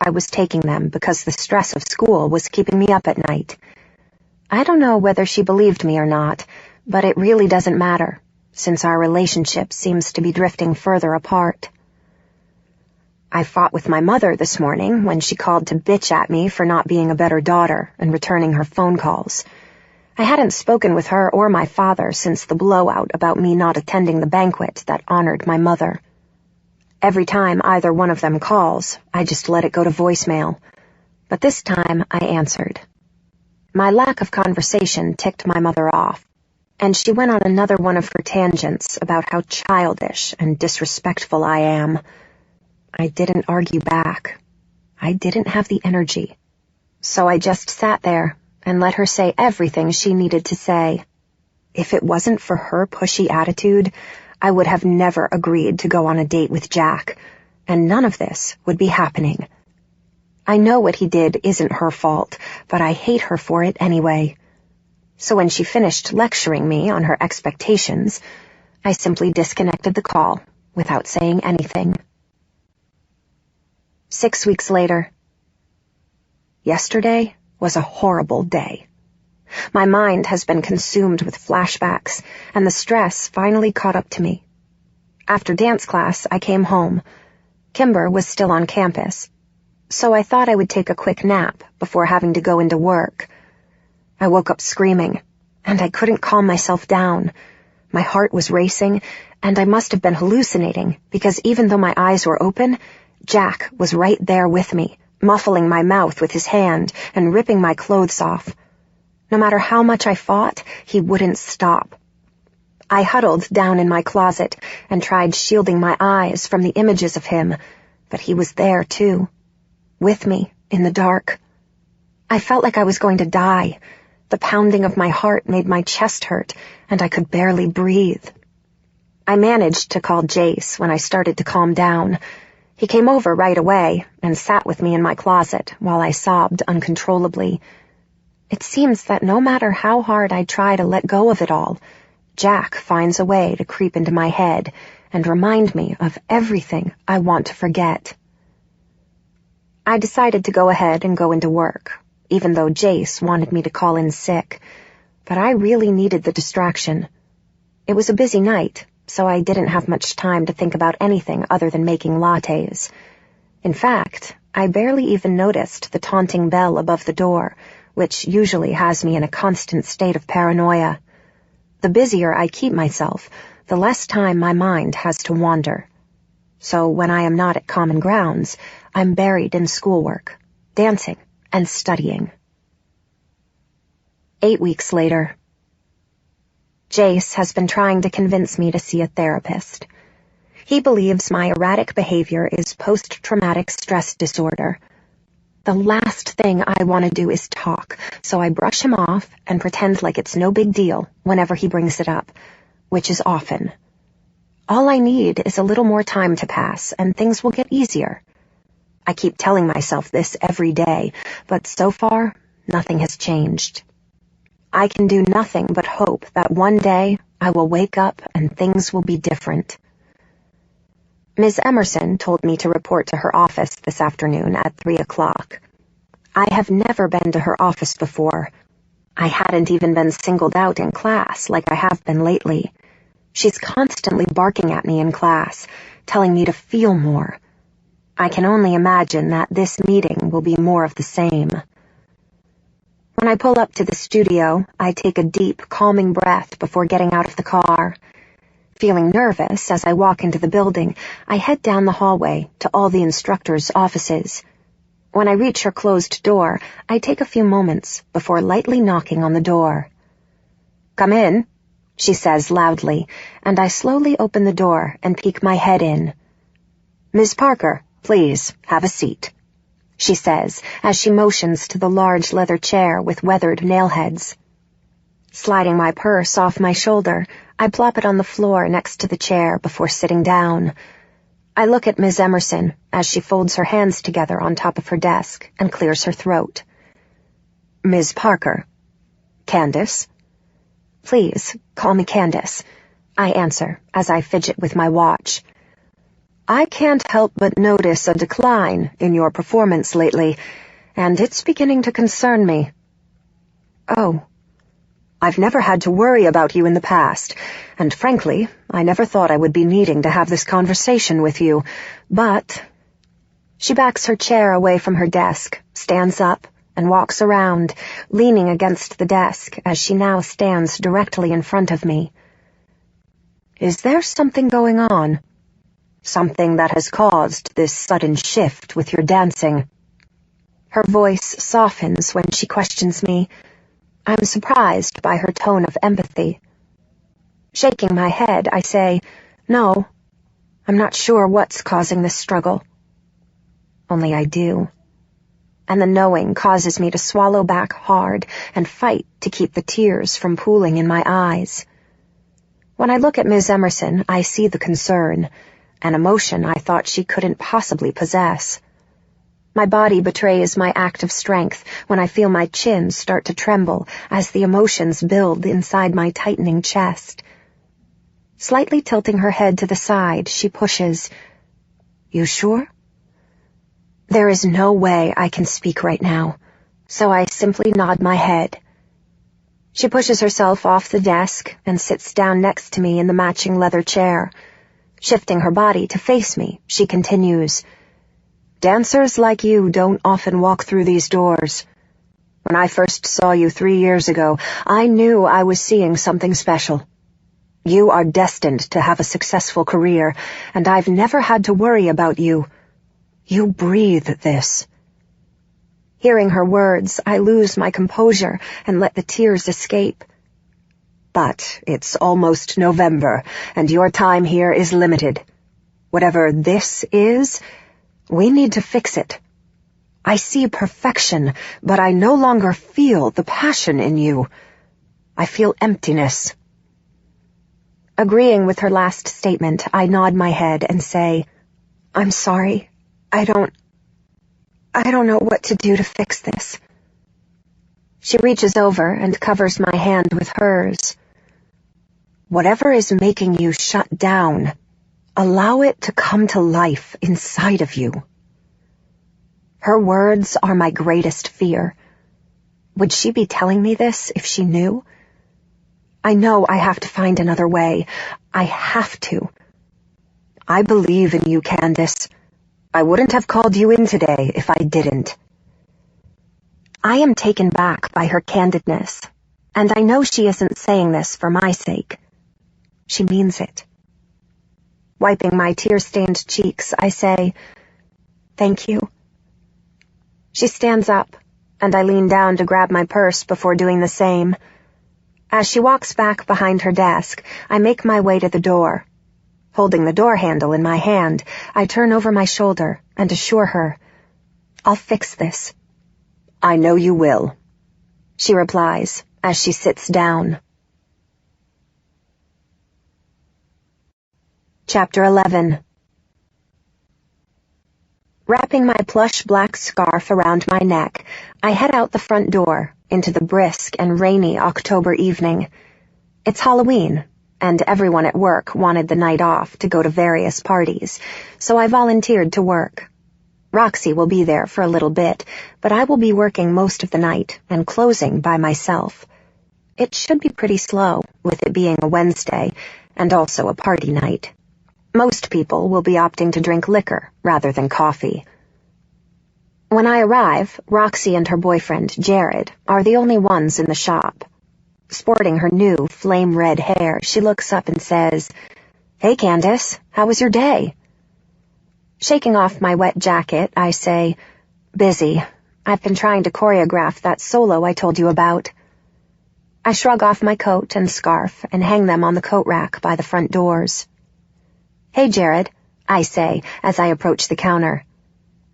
I was taking them because the stress of school was keeping me up at night. I don't know whether she believed me or not, but it really doesn't matter, since our relationship seems to be drifting further apart. I fought with my mother this morning when she called to bitch at me for not being a better daughter and returning her phone calls. I hadn't spoken with her or my father since the blowout about me not attending the banquet that honored my mother. Every time either one of them calls, I just let it go to voicemail. But this time I answered. My lack of conversation ticked my mother off, and she went on another one of her tangents about how childish and disrespectful I am. I didn't argue back. I didn't have the energy. So I just sat there and let her say everything she needed to say. If it wasn't for her pushy attitude, I would have never agreed to go on a date with Jack, and none of this would be happening. I know what he did isn't her fault, but I hate her for it anyway. So when she finished lecturing me on her expectations, I simply disconnected the call without saying anything. 6 weeks later. Yesterday was a horrible day. My mind has been consumed with flashbacks, and the stress finally caught up to me. After dance class, I came home. Kimber was still on campus, so I thought I would take a quick nap before having to go into work. I woke up screaming, and I couldn't calm myself down. My heart was racing, and I must have been hallucinating, because even though my eyes were open, Jack was right there with me, muffling my mouth with his hand and ripping my clothes off. No matter how much I fought, he wouldn't stop. I huddled down in my closet and tried shielding my eyes from the images of him, but he was there too, with me in the dark. I felt like I was going to die. The pounding of my heart made my chest hurt, and I could barely breathe. I managed to call Jace when I started to calm down. He came over right away and sat with me in my closet while I sobbed uncontrollably. It seems that no matter how hard I try to let go of it all, Jack finds a way to creep into my head and remind me of everything I want to forget. I decided to go ahead and go into work, even though Jace wanted me to call in sick, but I really needed the distraction. It was a busy night, so I didn't have much time to think about anything other than making lattes. In fact, I barely even noticed the taunting bell above the door, which usually has me in a constant state of paranoia. The busier I keep myself, the less time my mind has to wander. So when I am not at common grounds, I'm buried in schoolwork, dancing, and studying. 8 weeks later. Jace has been trying to convince me to see a therapist. He believes my erratic behavior is post-traumatic stress disorder. The last thing I want to do is talk, so I brush him off and pretend like it's no big deal whenever he brings it up, which is often. All I need is a little more time to pass, and things will get easier. I keep telling myself this every day, but so far, nothing has changed. I can do nothing but hope that one day I will wake up and things will be different. Ms. Emerson told me to report to her office this afternoon at 3 o'clock. I have never been to her office before. I hadn't even been singled out in class like I have been lately. She's constantly barking at me in class, telling me to feel more. I can only imagine that this meeting will be more of the same. When I pull up to the studio, I take a deep, calming breath before getting out of the car. Feeling nervous as I walk into the building, I head down the hallway to all the instructors' offices. When I reach her closed door, I take a few moments before lightly knocking on the door. "Come in," she says loudly, and I slowly open the door and peek my head in. "Miss Parker, please, have a seat," she says as she motions to the large leather chair with weathered nailheads. Sliding my purse off my shoulder, I plop it on the floor next to the chair before sitting down. I look at Ms. Emerson as she folds her hands together on top of her desk and clears her throat. "Ms. Parker." "Candace?" "Please, call me Candace," I answer as I fidget with my watch. I can't help but notice a decline in your performance lately, and it's beginning to concern me. Oh. I've never had to worry about you in the past, and frankly, I never thought I would be needing to have this conversation with you, but... She backs her chair away from her desk, stands up, and walks around, leaning against the desk as she now stands directly in front of me. Is there something going on? Something that has caused this sudden shift with your dancing? Her voice softens when she questions me. I'm surprised by her tone of empathy. Shaking my head, I say, no, I'm not sure what's causing this struggle. Only I do. And the knowing causes me to swallow back hard and fight to keep the tears from pooling in my eyes. When I look at Ms. Emerson, I see the concern, an emotion I thought she couldn't possibly possess. My body betrays my act of strength when I feel my chin start to tremble as the emotions build inside my tightening chest. Slightly tilting her head to the side, she pushes, "You sure?" There is no way I can speak right now, so I simply nod my head. She pushes herself off the desk and sits down next to me in the matching leather chair. Shifting her body to face me, she continues, "Dancers like you don't often walk through these doors. When I first saw you 3 years ago, I knew I was seeing something special. You are destined to have a successful career, and I've never had to worry about you. You breathe this." Hearing her words, I lose my composure and let the tears escape. "But it's almost November, and your time here is limited. Whatever this is, we need to fix it. I see perfection, but I no longer feel the passion in you. I feel emptiness." Agreeing with her last statement, I nod my head and say, "I'm sorry. I don't know what to do to fix this." She reaches over and covers my hand with hers. "Whatever is making you shut down, allow it to come to life inside of you." Her words are my greatest fear. Would she be telling me this if she knew? I know I have to find another way. I have to. I believe in you, Candace. I wouldn't have called you in today if I didn't. I am taken back by her candidness, and I know she isn't saying this for my sake. She means it. Wiping my tear-stained cheeks, I say, "Thank you." She stands up, and I lean down to grab my purse before doing the same. As she walks back behind her desk, I make my way to the door. Holding the door handle in my hand, I turn over my shoulder and assure her, "I'll fix this." "I know you will," she replies as she sits down. Chapter 11. Wrapping my plush black scarf around my neck, I head out the front door into the brisk and rainy October evening. It's Halloween, and everyone at work wanted the night off to go to various parties, so I volunteered to work. Roxy will be there for a little bit, but I will be working most of the night and closing by myself. It should be pretty slow, with it being a Wednesday, and also a party night. Most people will be opting to drink liquor rather than coffee. When I arrive, Roxy and her boyfriend, Jared, are the only ones in the shop. Sporting her new flame-red hair, she looks up and says, "Hey, Candace, how was your day?" Shaking off my wet jacket, I say, "Busy. I've been trying to choreograph that solo I told you about." I shrug off my coat and scarf and hang them on the coat rack by the front doors. "Hey, Jared," I say as I approach the counter.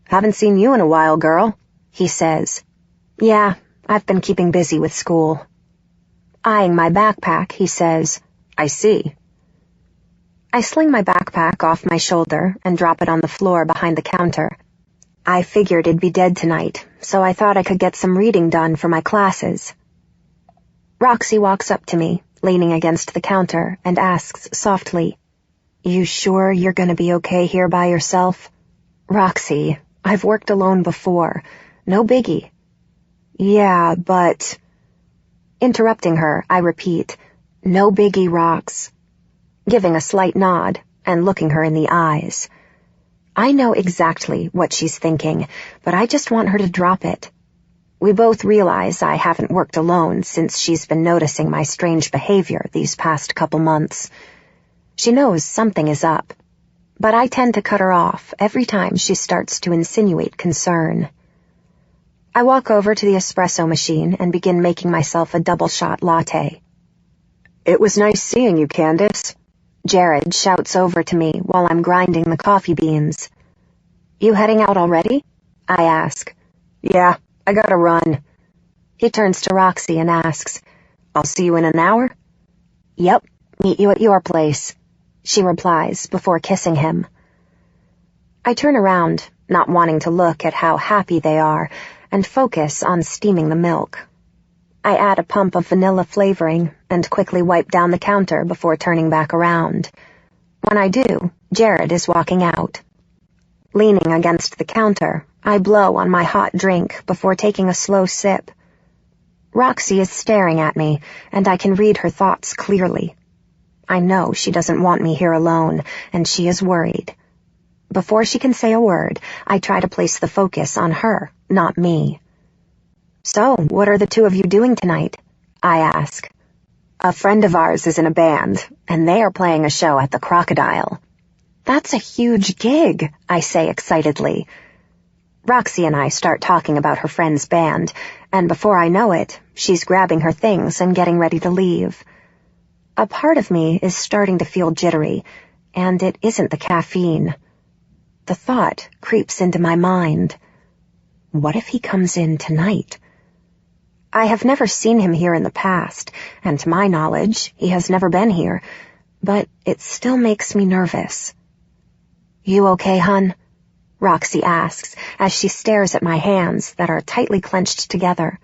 "Haven't seen you in a while, girl," he says. "Yeah, I've been keeping busy with school." Eyeing my backpack, he says, "I see." I sling my backpack off my shoulder and drop it on the floor behind the counter. I figured it'd be dead tonight, so I thought I could get some reading done for my classes. Roxy walks up to me, leaning against the counter, and asks softly, You sure you're gonna be okay here by yourself? Roxy, I've worked alone before. No biggie. Yeah, but... Interrupting her, I repeat, no biggie, Rox. Giving a slight nod and looking her in the eyes. I know exactly what she's thinking, but I just want her to drop it. We both realize I haven't worked alone since she's been noticing my strange behavior these past couple months. She knows something is up, but I tend to cut her off every time she starts to insinuate concern. I walk over to the espresso machine and begin making myself a double-shot latte. It was nice seeing you, Candace. Jared shouts over to me while I'm grinding the coffee beans. You heading out already? I ask. Yeah, I gotta run. He turns to Roxy and asks, I'll see you in an hour? Yep, meet you at your place, she replies before kissing him. I turn around, not wanting to look at how happy they are, and focus on steaming the milk. I add a pump of vanilla flavoring and quickly wipe down the counter before turning back around. When I do, Jared is walking out. Leaning against the counter, I blow on my hot drink before taking a slow sip. Roxy is staring at me, and I can read her thoughts clearly. I know she doesn't want me here alone, and she is worried. Before she can say a word, I try to place the focus on her, not me. So, what are the two of you doing tonight? I ask. A friend of ours is in a band, and they are playing a show at the Crocodile. That's a huge gig, I say excitedly. Roxy and I start talking about her friend's band, and before I know it, she's grabbing her things and getting ready to leave. A part of me is starting to feel jittery, and it isn't the caffeine. The thought creeps into my mind. What if he comes in tonight? I have never seen him here in the past, and to my knowledge, he has never been here, but it still makes me nervous. You okay, hun? Roxy asks as she stares at my hands that are tightly clenched together.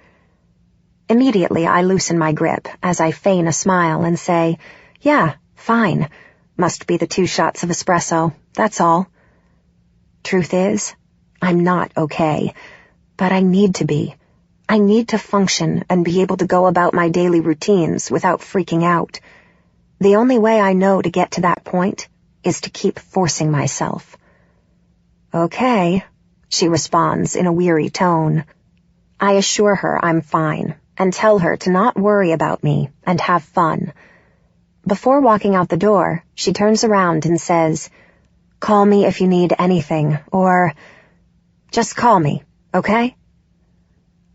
Immediately, I loosen my grip as I feign a smile and say, Yeah, fine. Must be the 2 shots of espresso, that's all. Truth is, I'm not okay, but I need to be. I need to function and be able to go about my daily routines without freaking out. The only way I know to get to that point is to keep forcing myself. Okay, she responds in a weary tone. I assure her I'm fine and tell her to not worry about me and have fun. Before walking out the door, she turns around and says, Call me if you need anything, or just call me, okay?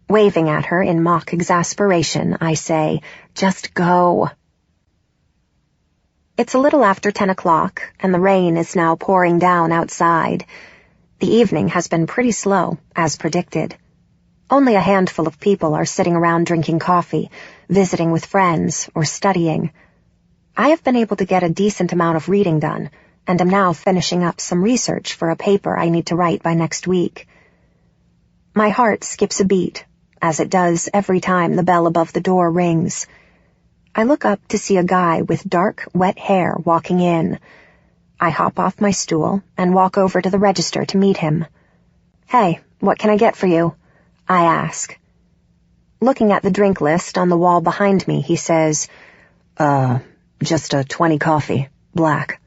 Waving at her in mock exasperation, I say, Just go. It's a little after 10 o'clock, and the rain is now pouring down outside. The evening has been pretty slow, as predicted. Only a handful of people are sitting around drinking coffee, visiting with friends, or studying. I have been able to get a decent amount of reading done, and am now finishing up some research for a paper I need to write by next week. My heart skips a beat, as it does every time the bell above the door rings. I look up to see a guy with dark, wet hair walking in. I hop off my stool and walk over to the register to meet him. Hey, what can I get for you? I ask. Looking at the drink list on the wall behind me, he says, just a 20 coffee, black.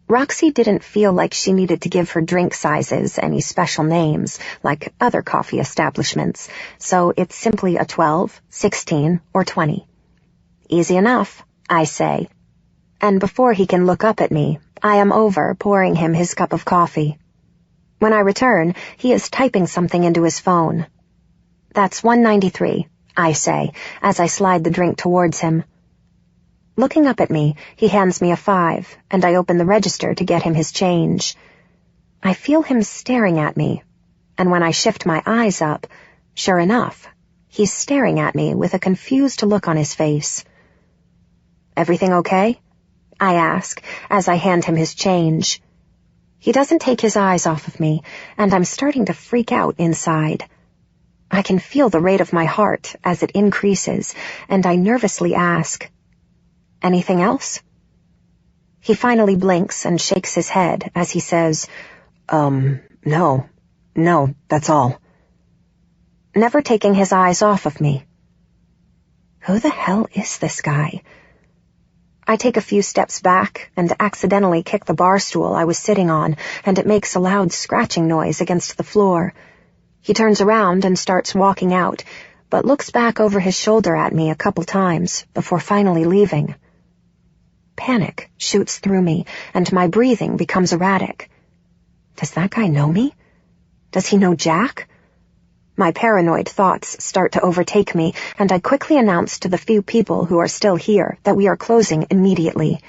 Roxy didn't feel like she needed to give her drink sizes any special names, like other coffee establishments, so it's simply a 12, 16, or 20. Easy enough, I say. And before he can look up at me, I am over pouring him his cup of coffee. When I return, he is typing something into his phone. That's $1.93, I say, as I slide the drink towards him. Looking up at me, he hands me a 5, and I open the register to get him his change. I feel him staring at me, and when I shift my eyes up, sure enough, he's staring at me with a confused look on his face. Everything okay? I ask, as I hand him his change. He doesn't take his eyes off of me, and I'm starting to freak out inside. I can feel the rate of my heart as it increases, and I nervously ask, Anything else? He finally blinks and shakes his head as he says, No, that's all. Never taking his eyes off of me. Who the hell is this guy? I take a few steps back and accidentally kick the bar stool I was sitting on, and it makes a loud scratching noise against the floor. He turns around and starts walking out, but looks back over his shoulder at me a couple times before finally leaving. Panic shoots through me, and my breathing becomes erratic. Does that guy know me? Does he know Jack? My paranoid thoughts start to overtake me, and I quickly announce to the few people who are still here that we are closing immediately.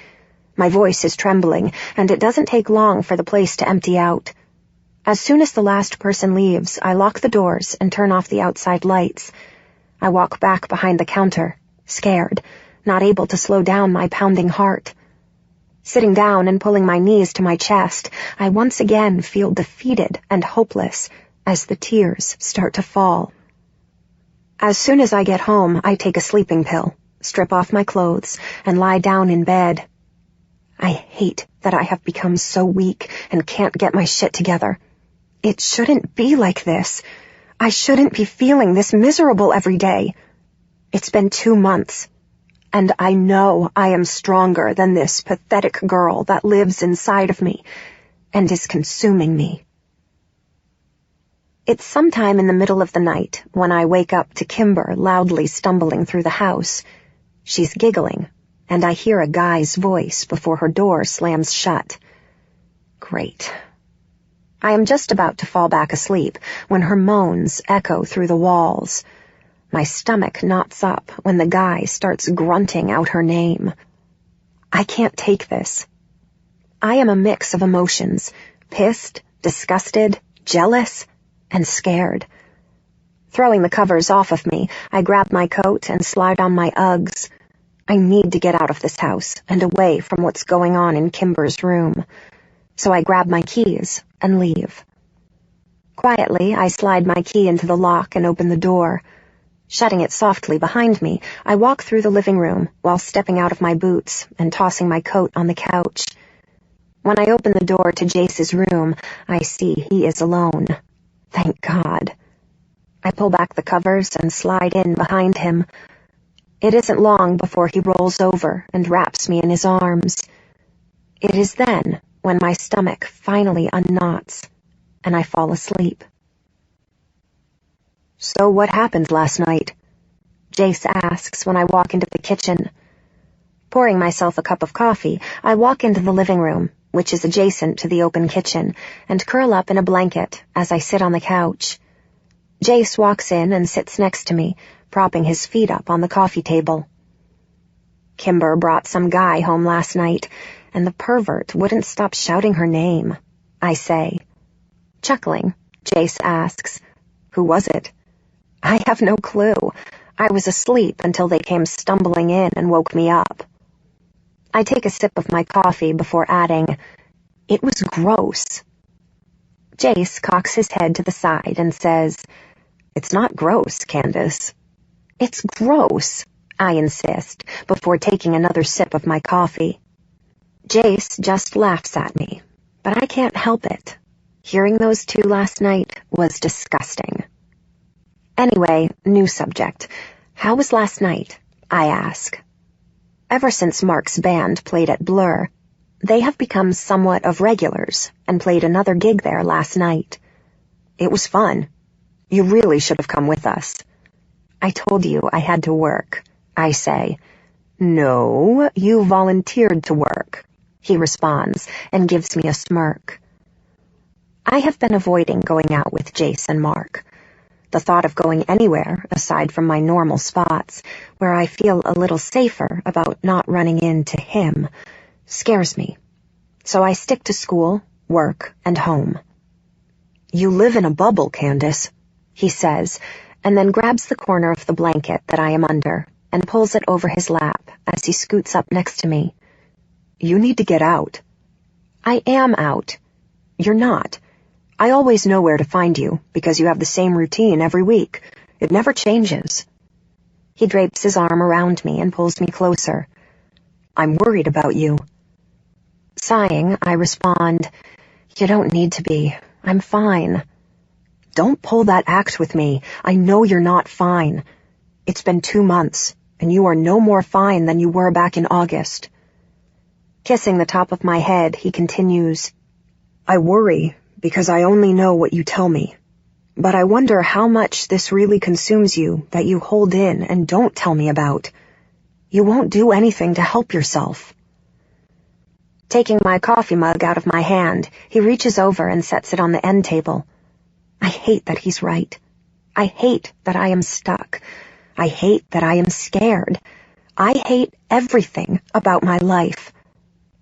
My voice is trembling, and it doesn't take long for the place to empty out. As soon as the last person leaves, I lock the doors and turn off the outside lights. I walk back behind the counter, scared, not able to slow down my pounding heart. Sitting down and pulling my knees to my chest, I once again feel defeated and hopeless as the tears start to fall. As soon as I get home, I take a sleeping pill, strip off my clothes, and lie down in bed. I hate that I have become so weak and can't get my shit together. It shouldn't be like this. I shouldn't be feeling this miserable every day. It's been 2 months, and I know I am stronger than this pathetic girl that lives inside of me and is consuming me. It's sometime in the middle of the night when I wake up to Kimber loudly stumbling through the house. She's giggling, and I hear a guy's voice before her door slams shut. Great. I am just about to fall back asleep when her moans echo through the walls. My stomach knots up when the guy starts grunting out her name. I can't take this. I am a mix of emotions: pissed, disgusted, jealous, and scared. Throwing the covers off of me, I grab my coat and slide on my Uggs. I need to get out of this house and away from what's going on in Kimber's room. So I grab my keys and leave. Quietly, I slide my key into the lock and open the door. Shutting it softly behind me, I walk through the living room while stepping out of my boots and tossing my coat on the couch. When I open the door to Jace's room, I see he is alone. Thank God. I pull back the covers and slide in behind him. It isn't long before he rolls over and wraps me in his arms. It is then when my stomach finally unknots, and I fall asleep. So what happened last night? Jace asks when I walk into the kitchen. Pouring myself a cup of coffee, I walk into the living room, which is adjacent to the open kitchen, and curl up in a blanket as I sit on the couch. Jace walks in and sits next to me, propping his feet up on the coffee table. Kimber brought some guy home last night, and the pervert wouldn't stop shouting her name, I say. Chuckling, Jace asks, "Who was it?" I have no clue. I was asleep until they came stumbling in and woke me up. I take a sip of my coffee before adding, "It was gross." Jace cocks his head to the side and says, "It's not gross, Candace." "It's gross," I insist, before taking another sip of my coffee. Jace just laughs at me, but I can't help it. Hearing those two last night was disgusting. Anyway, new subject. How was last night? I ask. Ever since Mark's band played at Blur, they have become somewhat of regulars and played another gig there last night. It was fun. You really should have come with us. I told you I had to work, I say. No, you volunteered to work, he responds and gives me a smirk. I have been avoiding going out with Jace and Mark. The thought of going anywhere aside from my normal spots, where I feel a little safer about not running into him, scares me. So I stick to school, work, and home. You live in a bubble, Candace, he says, and then grabs the corner of the blanket that I am under and pulls it over his lap as he scoots up next to me. You need to get out. I am out. You're not. I always know where to find you, because you have the same routine every week. It never changes. He drapes his arm around me and pulls me closer. I'm worried about you. Sighing, I respond, "You don't need to be. I'm fine." "Don't pull that act with me. I know you're not fine. It's been 2 months, and you are no more fine than you were back in August." Kissing the top of my head, he continues, "I worry because I only know what you tell me. But I wonder how much this really consumes you that you hold in and don't tell me about. You won't do anything to help yourself." Taking my coffee mug out of my hand, he reaches over and sets it on the end table. I hate that he's right. I hate that I am stuck. I hate that I am scared. I hate everything about my life.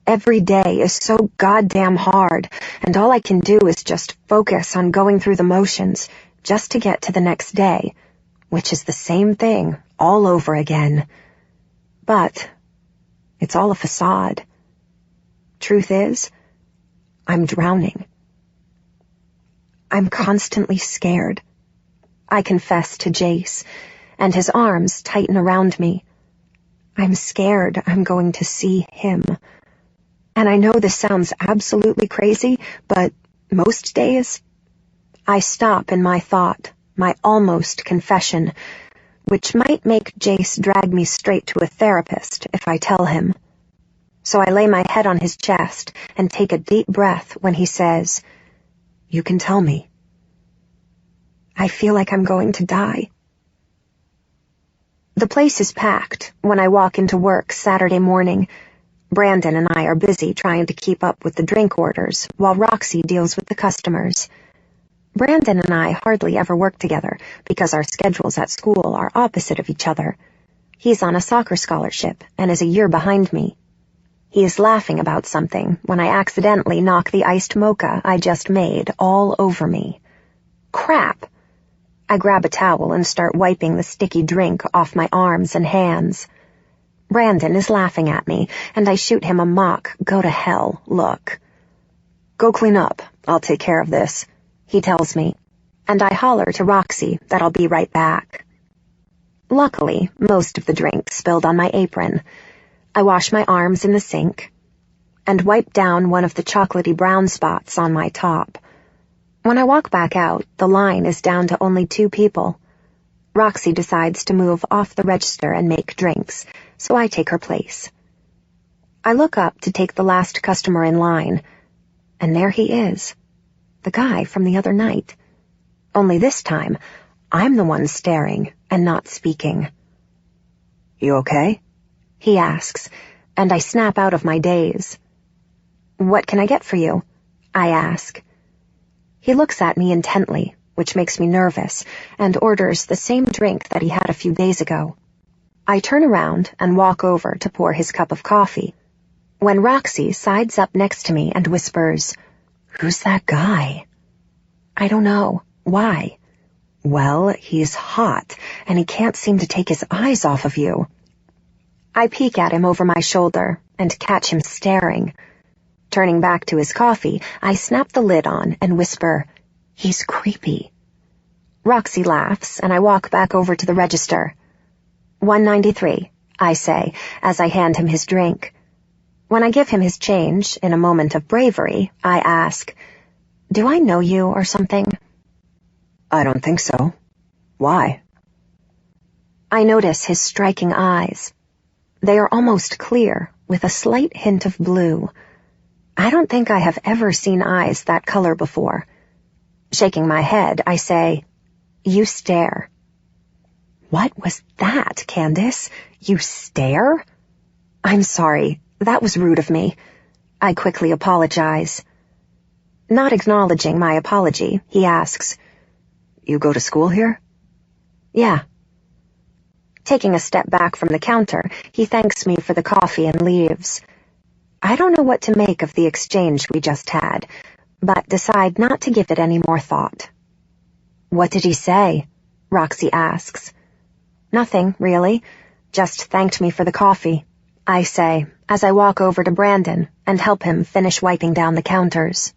Every day is so goddamn hard, and all I can do is just focus on going through the motions just to get to the next day, which is the same thing all over again. But it's all a facade. Truth is, I'm drowning. I'm constantly scared. I confess to Jace, and his arms tighten around me. I'm scared I'm going to see him. And I know this sounds absolutely crazy, but most days, I stop in my thought, my almost confession, which might make Jace drag me straight to a therapist if I tell him. So I lay my head on his chest and take a deep breath when he says, "You can tell me." I feel like I'm going to die. The place is packed when I walk into work Saturday morning. Brandon and I are busy trying to keep up with the drink orders while Roxy deals with the customers. Brandon and I hardly ever work together because our schedules at school are opposite of each other. He's on a soccer scholarship and is a year behind me. He is laughing about something when I accidentally knock the iced mocha I just made all over me. Crap! I grab a towel and start wiping the sticky drink off my arms and hands. Brandon is laughing at me, and I shoot him a mock go-to-hell look. "Go clean up. I'll take care of this," he tells me, and I holler to Roxy that I'll be right back. Luckily, most of the drink spilled on my apron. I wash my arms in the sink and wipe down one of the chocolatey brown spots on my top. When I walk back out, the line is down to only 2 people. Roxy decides to move off the register and make drinks, so I take her place. I look up to take the last customer in line, and there he is, the guy from the other night. Only this time, I'm the one staring and not speaking. "You okay?" he asks, and I snap out of my daze. "What can I get for you?" I ask. He looks at me intently, which makes me nervous, and orders the same drink that he had a few days ago. I turn around and walk over to pour his cup of coffee, when Roxy sides up next to me and whispers, "Who's that guy?" I don't know. Why? "Well, he's hot, and he can't seem to take his eyes off of you." I peek at him over my shoulder and catch him staring. Turning back to his coffee, I snap the lid on and whisper, "He's creepy." Roxy laughs, and I walk back over to the register. $1.93, I say, as I hand him his drink. When I give him his change, in a moment of bravery, I ask, "Do I know you or something?" "I don't think so. Why?" I notice his striking eyes. They are almost clear, with a slight hint of blue. I don't think I have ever seen eyes that color before. Shaking my head, I say, "You stare." "What was that, Candace? You stare?" "I'm sorry. That was rude of me." I quickly apologize. Not acknowledging my apology, he asks, "You go to school here?" "Yeah." Taking a step back from the counter, he thanks me for the coffee and leaves. I don't know what to make of the exchange we just had, but decide not to give it any more thought. "What did he say?" Roxy asks. "Nothing, really. Just thanked me for the coffee," I say, as I walk over to Brandon and help him finish wiping down the counters.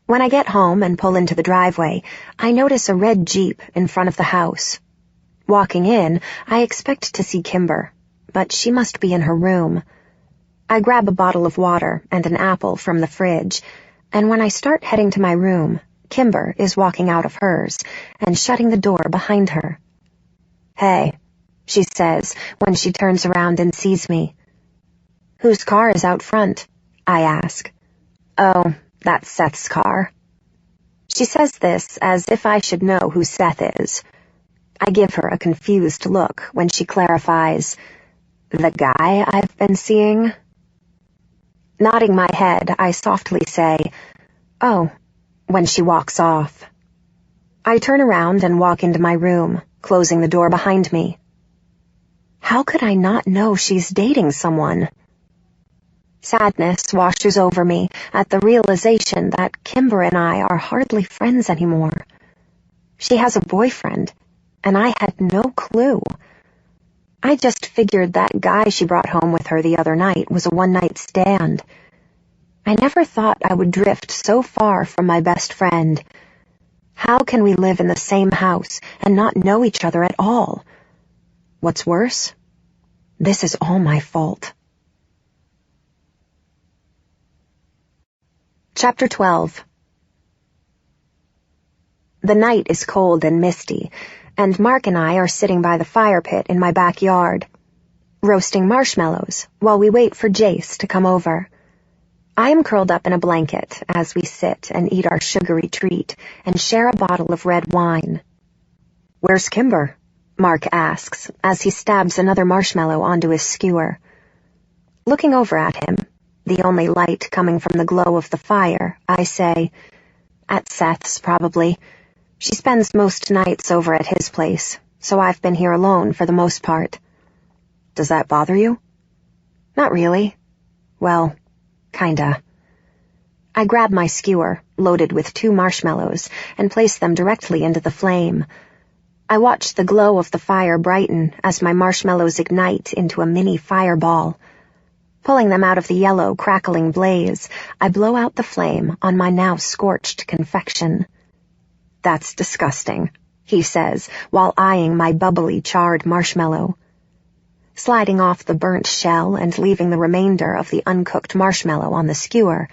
When I get home and pull into the driveway, I notice a red Jeep in front of the house. Walking in, I expect to see Kimber, but she must be in her room. I grab a bottle of water and an apple from the fridge, and when I start heading to my room, Kimber is walking out of hers and shutting the door behind her. "Hey," she says when she turns around and sees me. "Whose car is out front?" I ask. "Oh, that's Seth's car." She says this as if I should know who Seth is. I give her a confused look when she clarifies, "The guy I've been seeing?" Nodding my head, I softly say, "Oh," when she walks off. I turn around and walk into my room, closing the door behind me. How could I not know she's dating someone? Sadness washes over me at the realization that Kimber and I are hardly friends anymore. She has a boyfriend, and I had no clue. I just figured that guy she brought home with her the other night was a one-night stand. I never thought I would drift so far from my best friend. How can we live in the same house and not know each other at all? What's worse, this is all my fault. Chapter 12. The night is cold and misty, and Mark and I are sitting by the fire pit in my backyard, roasting marshmallows while we wait for Jace to come over. I am curled up in a blanket as we sit and eat our sugary treat and share a bottle of red wine. "Where's Kimber?" Mark asks as he stabs another marshmallow onto his skewer. Looking over at him, the only light coming from the glow of the fire, I say, "At Seth's, probably. She spends most nights over at his place, so I've been here alone for the most part." "Does that bother you?" "Not really. Well, kinda." I grab my skewer, loaded with 2 marshmallows, and place them directly into the flame. I watch the glow of the fire brighten as my marshmallows ignite into a mini fireball. Pulling them out of the yellow, crackling blaze, I blow out the flame on my now scorched confection. "That's disgusting," he says, while eyeing my bubbly, charred marshmallow. Sliding off the burnt shell and leaving the remainder of the uncooked marshmallow on the skewer,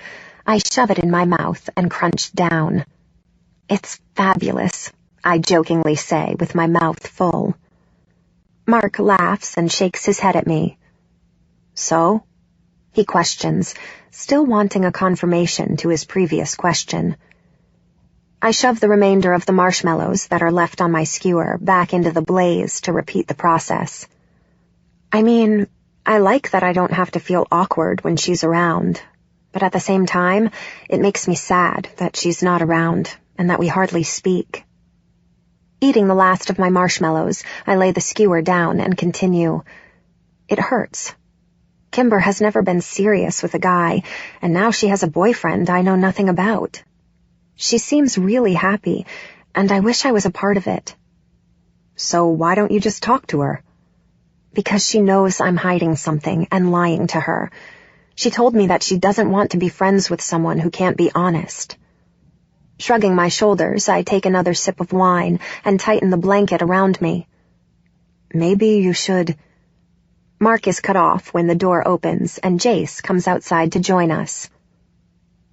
I shove it in my mouth and crunch down. "It's fabulous," I jokingly say with my mouth full. Mark laughs and shakes his head at me. "So?" he questions, still wanting a confirmation to his previous question. I shove the remainder of the marshmallows that are left on my skewer back into the blaze to repeat the process. I mean, I like that I don't have to feel awkward when she's around, but at the same time, it makes me sad that she's not around and that we hardly speak. Eating the last of my marshmallows, I lay the skewer down and continue. It hurts. Kimber has never been serious with a guy, and now she has a boyfriend I know nothing about. She seems really happy, and I wish I was a part of it. "So why don't you just talk to her?" "Because she knows I'm hiding something and lying to her. She told me that she doesn't want to be friends with someone who can't be honest." Shrugging my shoulders, I take another sip of wine and tighten the blanket around me. "Maybe you should—" Mark is cut off when the door opens and Jace comes outside to join us.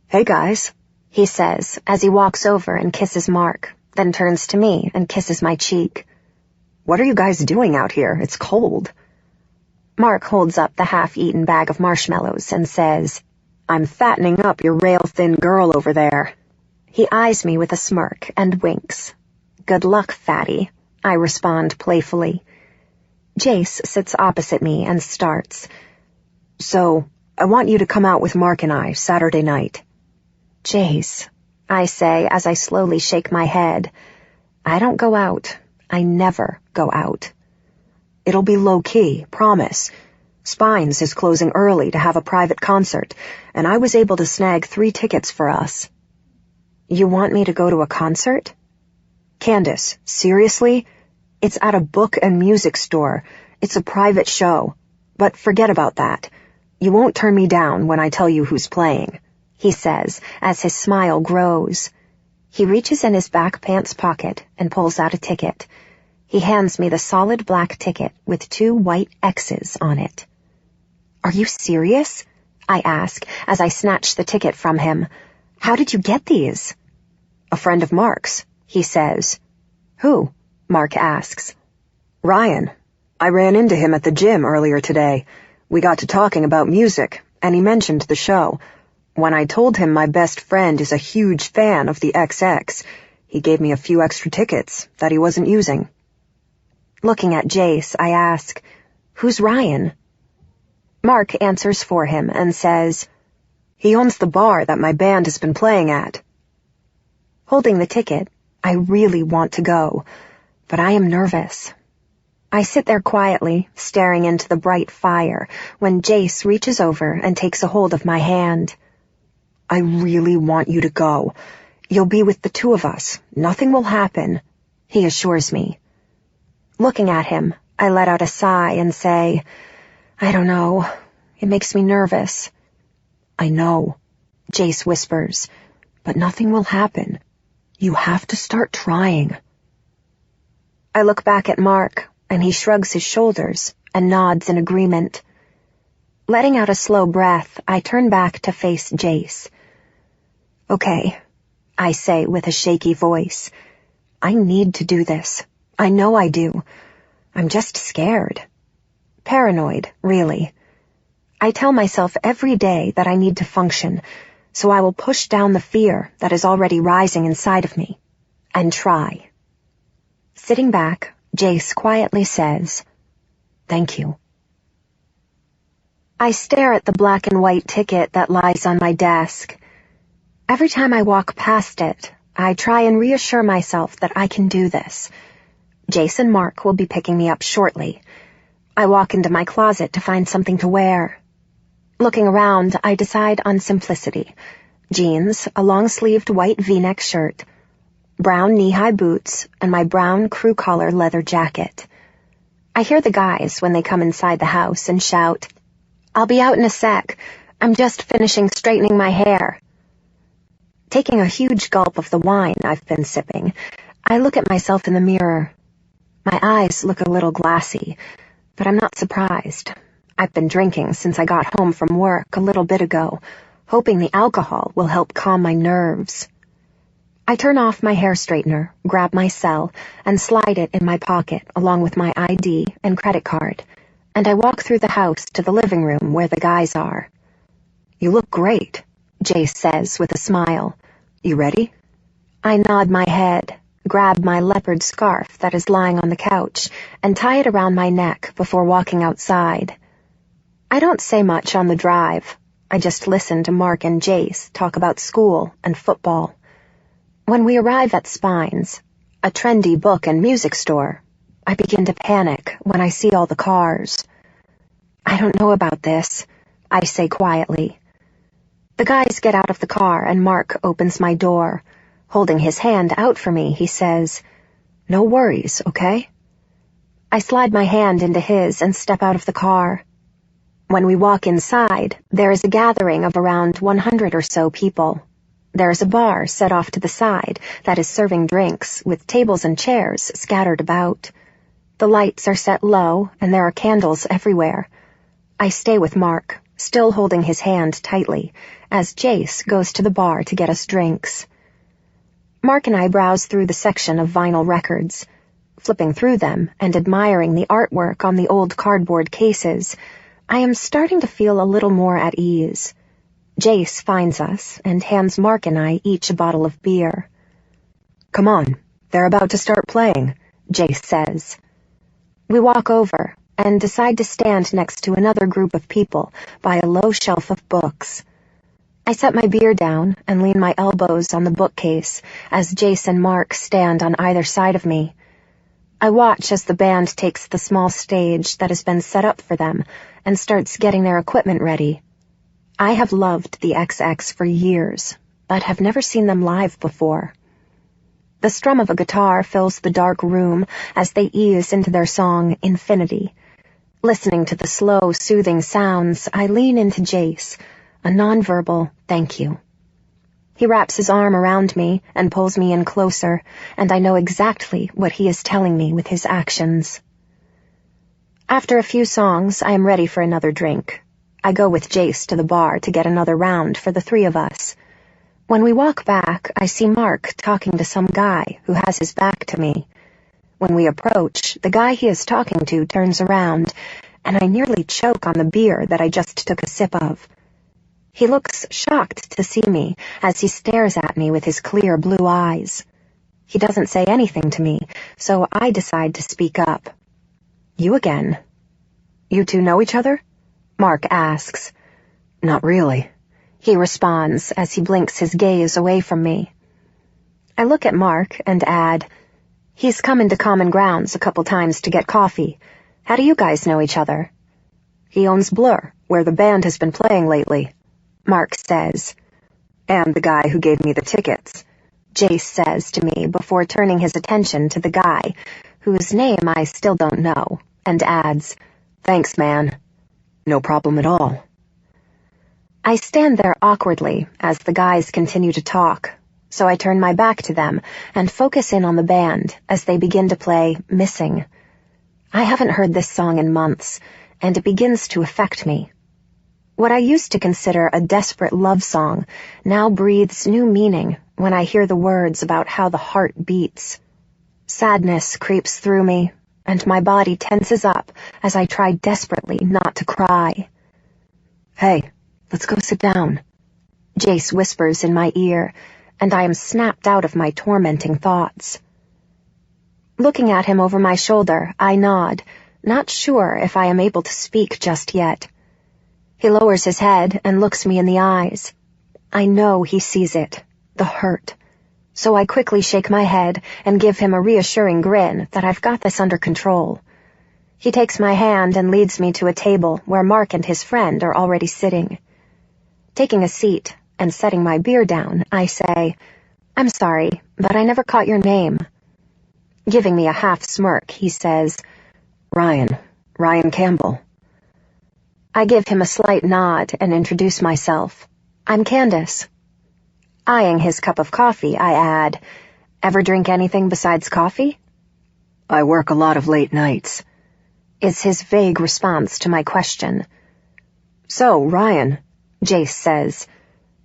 "Hey guys," he says as he walks over and kisses Mark, then turns to me and kisses my cheek. "What are you guys doing out here? It's cold." Mark holds up the half-eaten bag of marshmallows and says, "I'm fattening up your rail-thin girl over there." He eyes me with a smirk and winks. "Good luck, fatty," I respond playfully. Jace sits opposite me and starts. "So, I want you to come out with Mark and I Saturday night." "Jace," I say as I slowly shake my head. "I don't go out. I never go out." "It'll be low-key, promise. Spines is closing early to have a private concert, and I was able to snag 3 tickets for us." "You want me to go to a concert?" "Candace, seriously? It's at a book and music store. It's a private show. But forget about that. You won't turn me down when I tell you who's playing," he says as his smile grows. He reaches in his back pants pocket and pulls out a ticket. He hands me the solid black ticket with 2 white X's on it. "Are you serious?" I ask as I snatch the ticket from him. How did you get these? A friend of Mark's, he says. Who? Mark asks. Ryan. I ran into him at the gym earlier today. We got to talking about music, and he mentioned the show. When I told him my best friend is a huge fan of the XX, he gave me a few extra tickets that he wasn't using. Looking at Jace, I ask, Who's Ryan? Mark answers for him and says, He owns the bar that my band has been playing at. Holding the ticket, I really want to go, but I am nervous. I sit there quietly, staring into the bright fire, when Jace reaches over and takes a hold of my hand. I really want you to go. You'll be with the two of us. Nothing will happen, he assures me. Looking at him, I let out a sigh and say, I don't know. It makes me nervous. I know, Jace whispers, but nothing will happen. You have to start trying. I look back at Mark, and he shrugs his shoulders and nods in agreement. Letting out a slow breath, I turn back to face Jace. Okay, I say with a shaky voice. I need to do this. I know I do. I'm just scared. Paranoid, really. I tell myself every day that I need to function, so I will push down the fear that is already rising inside of me, and try. Sitting back, Jace quietly says, Thank you. I stare at the black and white ticket that lies on my desk. Every time I walk past it, I try and reassure myself that I can do this. Jace and Mark will be picking me up shortly. I walk into my closet to find something to wear. Looking around, I decide on simplicity. Jeans, a long-sleeved white V-neck shirt, brown knee-high boots, and my brown crew-collar leather jacket. I hear the guys when they come inside the house and shout, I'll be out in a sec. I'm just finishing straightening my hair. Taking a huge gulp of the wine I've been sipping, I look at myself in the mirror. My eyes look a little glassy, but I'm not surprised. I've been drinking since I got home from work a little bit ago, hoping the alcohol will help calm my nerves. I turn off my hair straightener, grab my cell, and slide it in my pocket along with my ID and credit card, and I walk through the house to the living room where the guys are. You look great, Jace says with a smile. You ready? I nod my head, grab my leopard scarf that is lying on the couch, and tie it around my neck before walking outside. I don't say much on the drive. I just listen to Mark and Jace talk about school and football. When we arrive at Spine's, a trendy book and music store, I begin to panic when I see all the cars. I don't know about this, I say quietly. The guys get out of the car and Mark opens my door. Holding his hand out for me, he says, No worries, okay? I slide my hand into his and step out of the car. When we walk inside, there is a gathering of around 100 or so people. There is a bar set off to the side that is serving drinks, with tables and chairs scattered about. The lights are set low, and there are candles everywhere. I stay with Mark, still holding his hand tightly, as Jace goes to the bar to get us drinks. Mark and I browse through the section of vinyl records. Flipping through them and admiring the artwork on the old cardboard cases, I am starting to feel a little more at ease. Jace finds us and hands Mark and I each a bottle of beer. Come on, they're about to start playing, Jace says. We walk over and decide to stand next to another group of people by a low shelf of books. I set my beer down and lean my elbows on the bookcase as Jace and Mark stand on either side of me. I watch as the band takes the small stage that has been set up for them and starts getting their equipment ready. I have loved the XX for years, but have never seen them live before. The strum of a guitar fills the dark room as they ease into their song, Infinity. Listening to the slow, soothing sounds, I lean into Jace, a nonverbal thank you. He wraps his arm around me and pulls me in closer, and I know exactly what he is telling me with his actions. After a few songs, I am ready for another drink. I go with Jace to the bar to get another round for the three of us. When we walk back, I see Mark talking to some guy who has his back to me. When we approach, the guy he is talking to turns around, and I nearly choke on the beer that I just took a sip of. He looks shocked to see me as he stares at me with his clear blue eyes. He doesn't say anything to me, so I decide to speak up. "You again." "You two know each other?" Mark asks. "Not really," he responds as he blinks his gaze away from me. I look at Mark and add, "He's come into Common Grounds a couple times to get coffee. How do you guys know each other?" "He owns Blur, where the band has been playing lately," Mark says. "And the guy who gave me the tickets," Jace says to me before turning his attention to the guy, whose name I still don't know, and adds, "Thanks, man." "No problem at all." I stand there awkwardly as the guys continue to talk, so I turn my back to them and focus in on the band as they begin to play Missing. I haven't heard this song in months, and it begins to affect me. What I used to consider a desperate love song now breathes new meaning when I hear the words about how the heart beats. Sadness creeps through me, and my body tenses up as I try desperately not to cry. "Hey, let's go sit down," Jace whispers in my ear, and I am snapped out of my tormenting thoughts. Looking at him over my shoulder, I nod, not sure if I am able to speak just yet. He lowers his head and looks me in the eyes. I know he sees it, the hurt. So I quickly shake my head and give him a reassuring grin that I've got this under control. He takes my hand and leads me to a table where Mark and his friend are already sitting. Taking a seat and setting my beer down, I say, "I'm sorry, but I never caught your name." Giving me a half smirk, he says, Ryan Campbell." I give him a slight nod and introduce myself. "I'm Candace." Eyeing his cup of coffee, I add, "Ever drink anything besides coffee?" "I work a lot of late nights," is his vague response to my question. "So, Ryan," Jace says,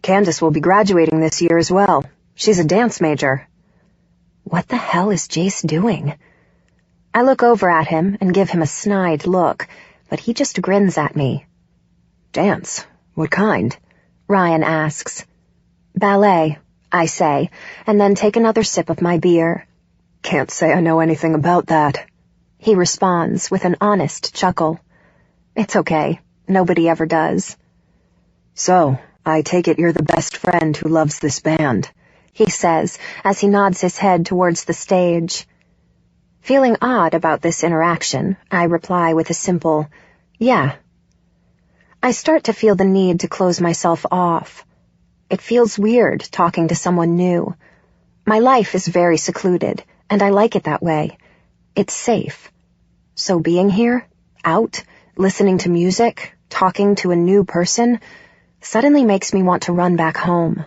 "Candace will be graduating this year as well. She's a dance major." What the hell is Jace doing? I look over at him and give him a snide look, but he just grins at me. "Dance? What kind?" Ryan asks. "Ballet," I say, and then take another sip of my beer. "Can't say I know anything about that," he responds with an honest chuckle. "It's okay. Nobody ever does." "So, I take it you're the best friend who loves this band," he says as he nods his head towards the stage. Feeling odd about this interaction, I reply with a simple, "Yeah." I start to feel the need to close myself off. It feels weird talking to someone new. My life is very secluded, and I like it that way. It's safe. So being here, out, listening to music, talking to a new person, suddenly makes me want to run back home.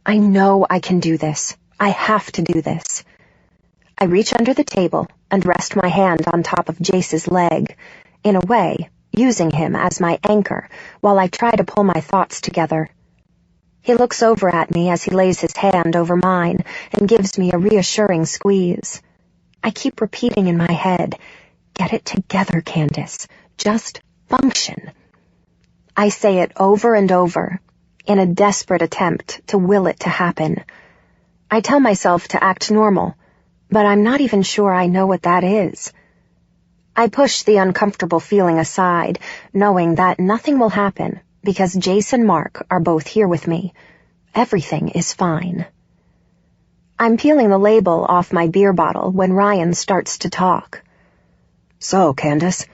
I know I can do this. I have to do this. I reach under the table and rest my hand on top of Jace's leg, in a way, using him as my anchor while I try to pull my thoughts together. He looks over at me as he lays his hand over mine and gives me a reassuring squeeze. I keep repeating in my head, "Get it together, Candace. Just function." I say it over and over, in a desperate attempt to will it to happen. I tell myself to act normal, but I'm not even sure I know what that is. I push the uncomfortable feeling aside, knowing that nothing will happen because Jace and Mark are both here with me. Everything is fine. I'm peeling the label off my beer bottle when Ryan starts to talk. "So, Candace,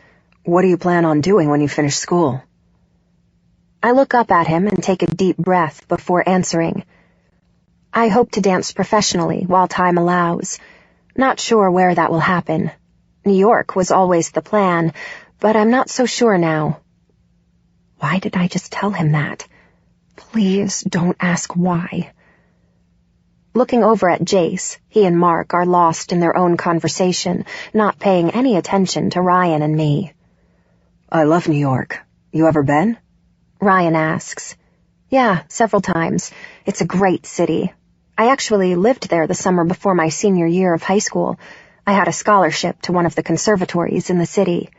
what do you plan on doing when you finish school?" I look up at him and take a deep breath before answering. I hope to dance professionally while time allows. Not sure where that will happen. New York was always the plan, but I'm not so sure now. Why did I just tell him that? Please don't ask why. Looking over at Jace, he and Mark are lost in their own conversation, not paying any attention to Ryan and me. "I love New York. You ever been? Ryan asks. Yeah, several times. It's a great city. I actually lived there the summer before my senior year of high school. I had a scholarship to one of the conservatories in the city.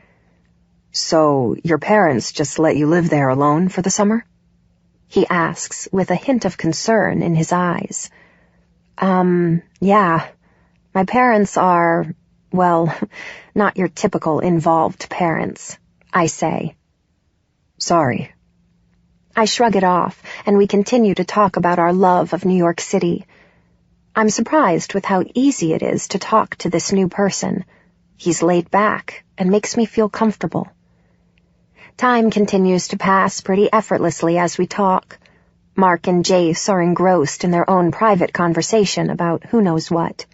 So your parents just let you live there alone for the summer? He asks with a hint of concern in his eyes. Yeah. My parents are, well, not your typical involved parents, I say. Sorry. I shrug it off, and we continue to talk about our love of New York City. I'm surprised with how easy it is to talk to this new person. He's laid back and makes me feel comfortable. Time continues to pass pretty effortlessly as we talk. Mark and Jace are engrossed in their own private conversation about who knows what.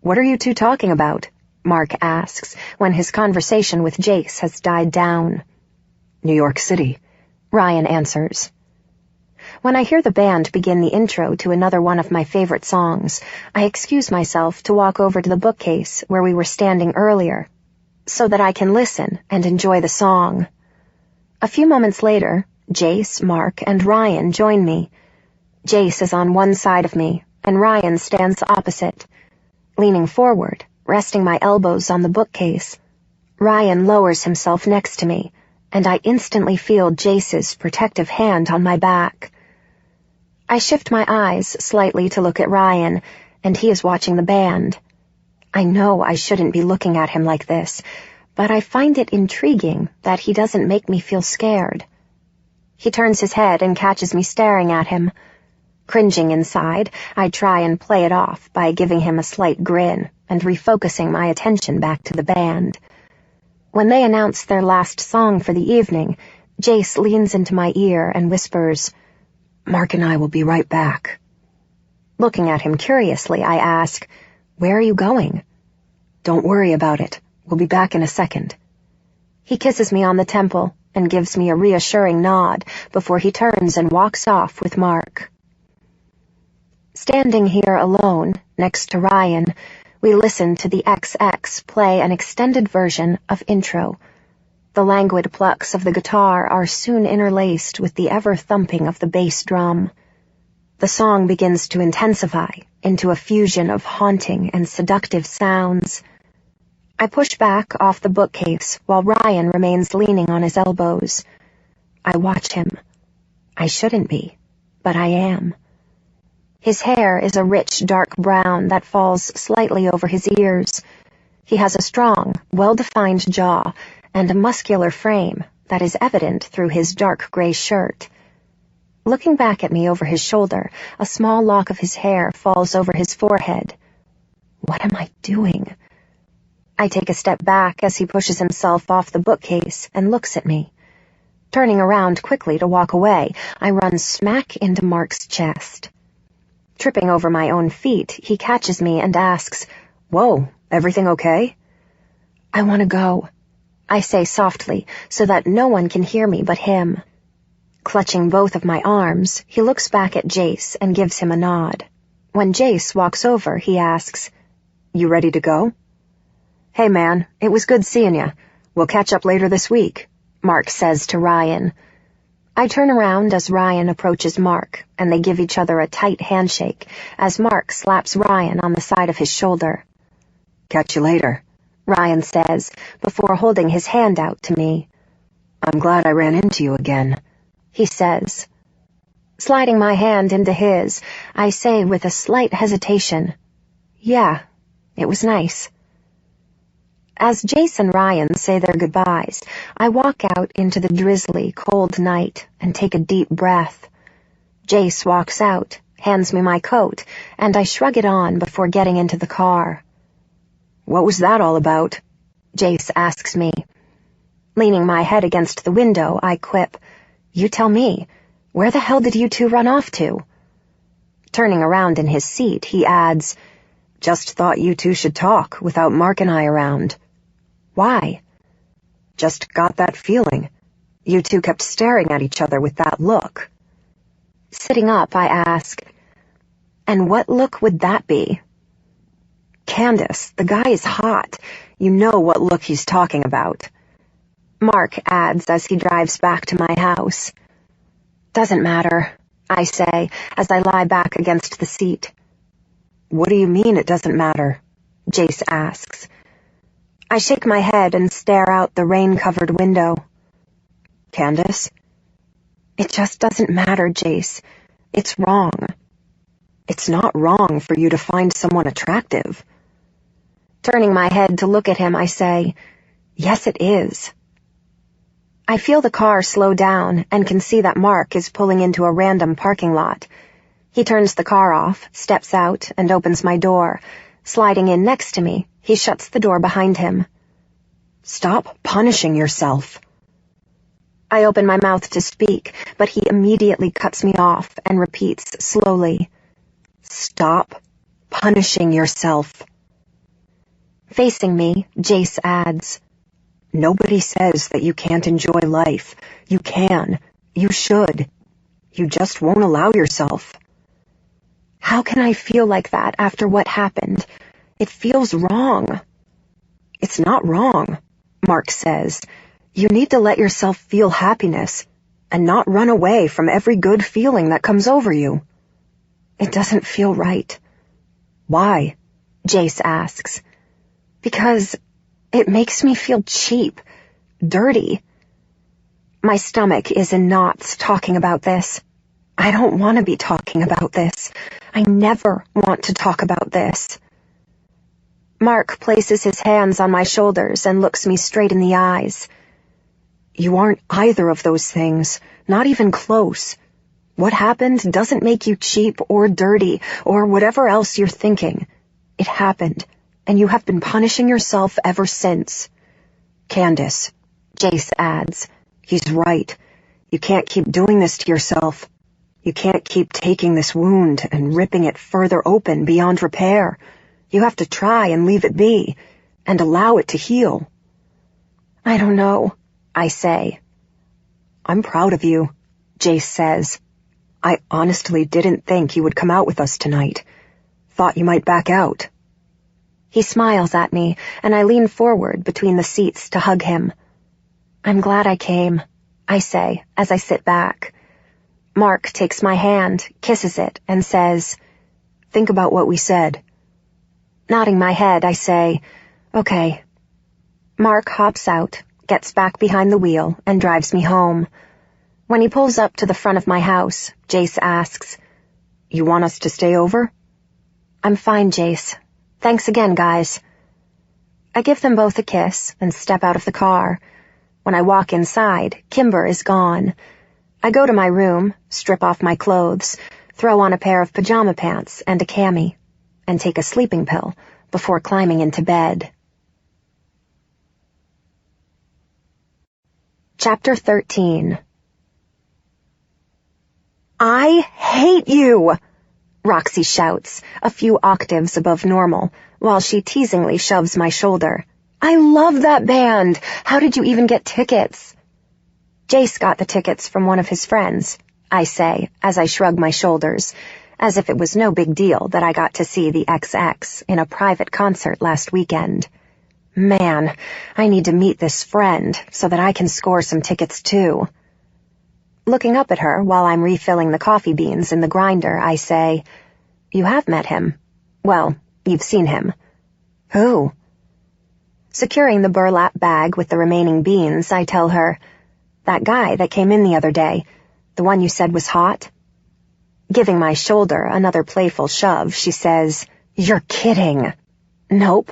What are you two talking about? Mark asks when his conversation with Jace has died down. New York City, Ryan answers. When I hear the band begin the intro to another one of my favorite songs, I excuse myself to walk over to the bookcase where we were standing earlier, so that I can listen and enjoy the song. A few moments later, Jace, Mark, and Ryan join me. Jace is on one side of me, and Ryan stands opposite. Leaning forward, resting my elbows on the bookcase, Ryan lowers himself next to me, and I instantly feel Jace's protective hand on my back. I shift my eyes slightly to look at Ryan, and he is watching the band. I know I shouldn't be looking at him like this, but I find it intriguing that he doesn't make me feel scared. He turns his head and catches me staring at him. Cringing inside, I try and play it off by giving him a slight grin and refocusing my attention back to the band. When they announce their last song for the evening, Jace leans into my ear and whispers, Mark and I will be right back. Looking at him curiously, I ask, Where are you going? Don't worry about it. We'll be back in a second. He kisses me on the temple and gives me a reassuring nod before he turns and walks off with Mark. Standing here alone, next to Ryan, we listen to the XX play an extended version of Intro. The languid plucks of the guitar are soon interlaced with the ever-thumping of the bass drum. The song begins to intensify into a fusion of haunting and seductive sounds. I push back off the bookcase while Ryan remains leaning on his elbows. I watch him. I shouldn't be, but I am. His hair is a rich dark brown that falls slightly over his ears. He has a strong, well-defined jaw and a muscular frame that is evident through his dark gray shirt. Looking back at me over his shoulder, a small lock of his hair falls over his forehead. What am I doing? I take a step back as he pushes himself off the bookcase and looks at me. Turning around quickly to walk away, I run smack into Mark's chest. Tripping over my own feet, he catches me and asks, Whoa, everything okay? I want to go, I say softly so that no one can hear me but him. Clutching both of my arms, he looks back at Jace and gives him a nod. When Jace walks over, he asks, You ready to go? Hey man, it was good seeing you. We'll catch up later this week, Mark says to Ryan. I turn around as Ryan approaches Mark, and they give each other a tight handshake as Mark slaps Ryan on the side of his shoulder. Catch you later, Ryan says, before holding his hand out to me. I'm glad I ran into you again, he says. Sliding my hand into his, I say with a slight hesitation, Yeah, it was nice. As Jace and Ryan say their goodbyes, I walk out into the drizzly, cold night and take a deep breath. Jace walks out, hands me my coat, and I shrug it on before getting into the car. What was that all about? Jace asks me. Leaning my head against the window, I quip, You tell me. Where the hell did you two run off to? Turning around in his seat, he adds, Just thought you two should talk without Mark and I around. Why? Just got that feeling. You two kept staring at each other with that look. Sitting up, I ask, And what look would that be? Candace, the guy is hot. You know what look he's talking about. Mark adds as he drives back to my house. Doesn't matter, I say as I lie back against the seat. What do you mean it doesn't matter? Jace asks. I shake my head and stare out the rain-covered window. Candace? It just doesn't matter, Jace. It's wrong. It's not wrong for you to find someone attractive. Turning my head to look at him, I say, yes, it is. I feel the car slow down and can see that Mark is pulling into a random parking lot. He turns the car off, steps out, and opens my door. Sliding in next to me, he shuts the door behind him. Stop punishing yourself. I open my mouth to speak, but he immediately cuts me off and repeats slowly, Stop punishing yourself. Facing me, Jace adds, Nobody says that you can't enjoy life. You can. You should. You just won't allow yourself. How can I feel like that after what happened? It feels wrong. It's not wrong, Mark says. You need to let yourself feel happiness and not run away from every good feeling that comes over you. It doesn't feel right. Why? Jace asks. Because it makes me feel cheap, dirty. My stomach is in knots talking about this. I don't want to be talking about this. I never want to talk about this. Mark places his hands on my shoulders and looks me straight in the eyes. You aren't either of those things, not even close. What happened doesn't make you cheap or dirty or whatever else you're thinking. It happened, and you have been punishing yourself ever since. Candace, Jace adds, he's right. You can't keep doing this to yourself. You can't keep taking this wound and ripping it further open beyond repair. You have to try and leave it be, and allow it to heal. I don't know, I say. I'm proud of you, Jace says. I honestly didn't think you would come out with us tonight. Thought you might back out. He smiles at me, and I lean forward between the seats to hug him. I'm glad I came, I say as I sit back. Mark takes my hand, kisses it, and says, Think about what we said. Nodding my head, I say, Okay. Mark hops out, gets back behind the wheel, and drives me home. When he pulls up to the front of my house, Jace asks, You want us to stay over? I'm fine, Jace. Thanks again, guys. I give them both a kiss and step out of the car. When I walk inside, Kimber is gone. I go to my room, strip off my clothes, throw on a pair of pajama pants and a cami, and take a sleeping pill before climbing into bed. Chapter 13. I hate you! Roxy shouts, a few octaves above normal, while she teasingly shoves my shoulder. I love that band! How did you even get tickets? Jace got the tickets from one of his friends, I say, as I shrug my shoulders, as if it was no big deal that I got to see the XX in a private concert last weekend. Man, I need to meet this friend so that I can score some tickets too. Looking up at her while I'm refilling the coffee beans in the grinder, I say, You have met him. Well, you've seen him. Who? Securing the burlap bag with the remaining beans, I tell her, That guy that came in the other day, the one you said was hot. Giving my shoulder another playful shove, she says, You're kidding. Nope.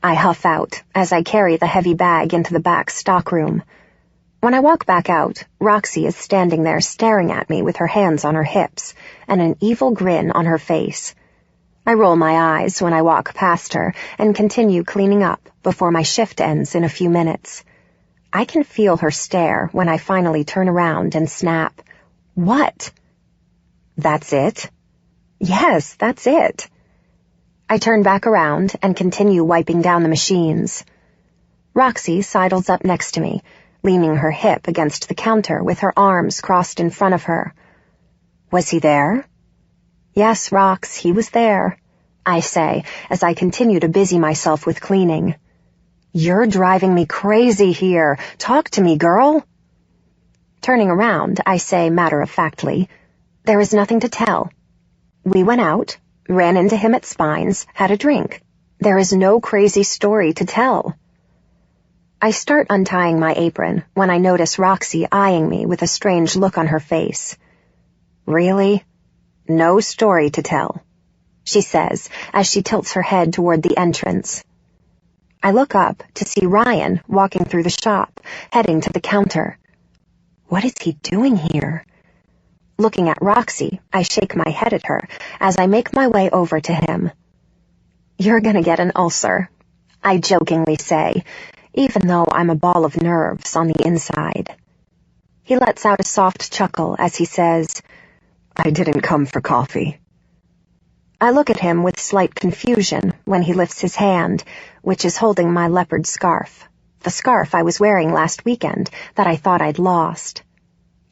I huff out as I carry the heavy bag into the back stockroom. When I walk back out, Roxy is standing there staring at me with her hands on her hips and an evil grin on her face. I roll my eyes when I walk past her and continue cleaning up before my shift ends in a few minutes. I can feel her stare when I finally turn around and snap, What? That's it? Yes, that's it. I turn back around and continue wiping down the machines. Roxy sidles up next to me, leaning her hip against the counter with her arms crossed in front of her. Was he there? Yes, Rox, he was there, I say as I continue to busy myself with cleaning. You're driving me crazy here. Talk to me, girl. Turning around, I say matter-of-factly, there is nothing to tell. We went out, ran into him at Spine's, had a drink. There is no crazy story to tell. I start untying my apron when I notice Roxy eyeing me with a strange look on her face. Really? No story to tell, she says as she tilts her head toward the entrance. I look up to see Ryan walking through the shop, heading to the counter. What is he doing here? Looking at Roxy, I shake my head at her as I make my way over to him. You're gonna get an ulcer, I jokingly say, even though I'm a ball of nerves on the inside. He lets out a soft chuckle as he says, I didn't come for coffee. I look at him with slight confusion when he lifts his hand, which is holding my leopard scarf, the scarf I was wearing last weekend that I thought I'd lost.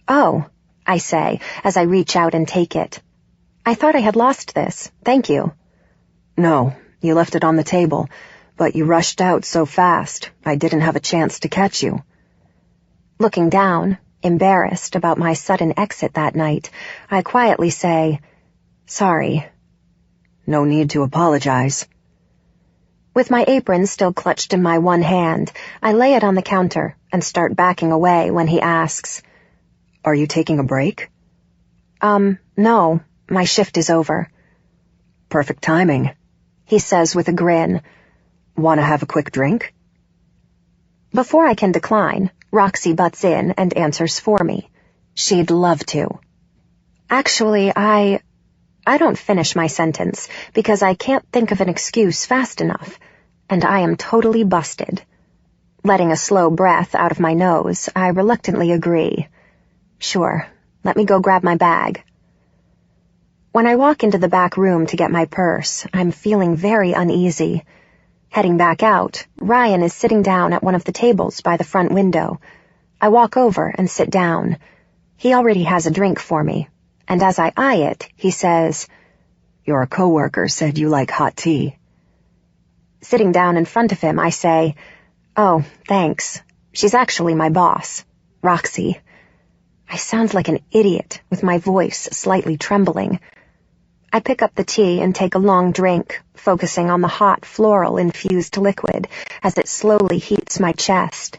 Oh, I say as I reach out and take it. I thought I had lost this. Thank you. No, you left it on the table, but you rushed out so fast, I didn't have a chance to catch you. Looking down, embarrassed about my sudden exit that night, I quietly say, sorry. No need to apologize. With my apron still clutched in my one hand, I lay it on the counter and start backing away when he asks, Are you taking a break? No, my shift is over. Perfect timing, he says with a grin. Want to have a quick drink? Before I can decline, Roxy butts in and answers for me. She'd love to. Actually, I don't finish my sentence because I can't think of an excuse fast enough, and I am totally busted. Letting a slow breath out of my nose, I reluctantly agree. Sure, let me go grab my bag. When I walk into the back room to get my purse, I'm feeling very uneasy. Heading back out, Ryan is sitting down at one of the tables by the front window. I walk over and sit down. He already has a drink for me, and as I eye it, he says, Your coworker said you like hot tea. Sitting down in front of him, I say, Oh, thanks. She's actually my boss, Roxy. I sound like an idiot, with my voice slightly trembling. I pick up the tea and take a long drink, focusing on the hot, floral-infused liquid as it slowly heats my chest.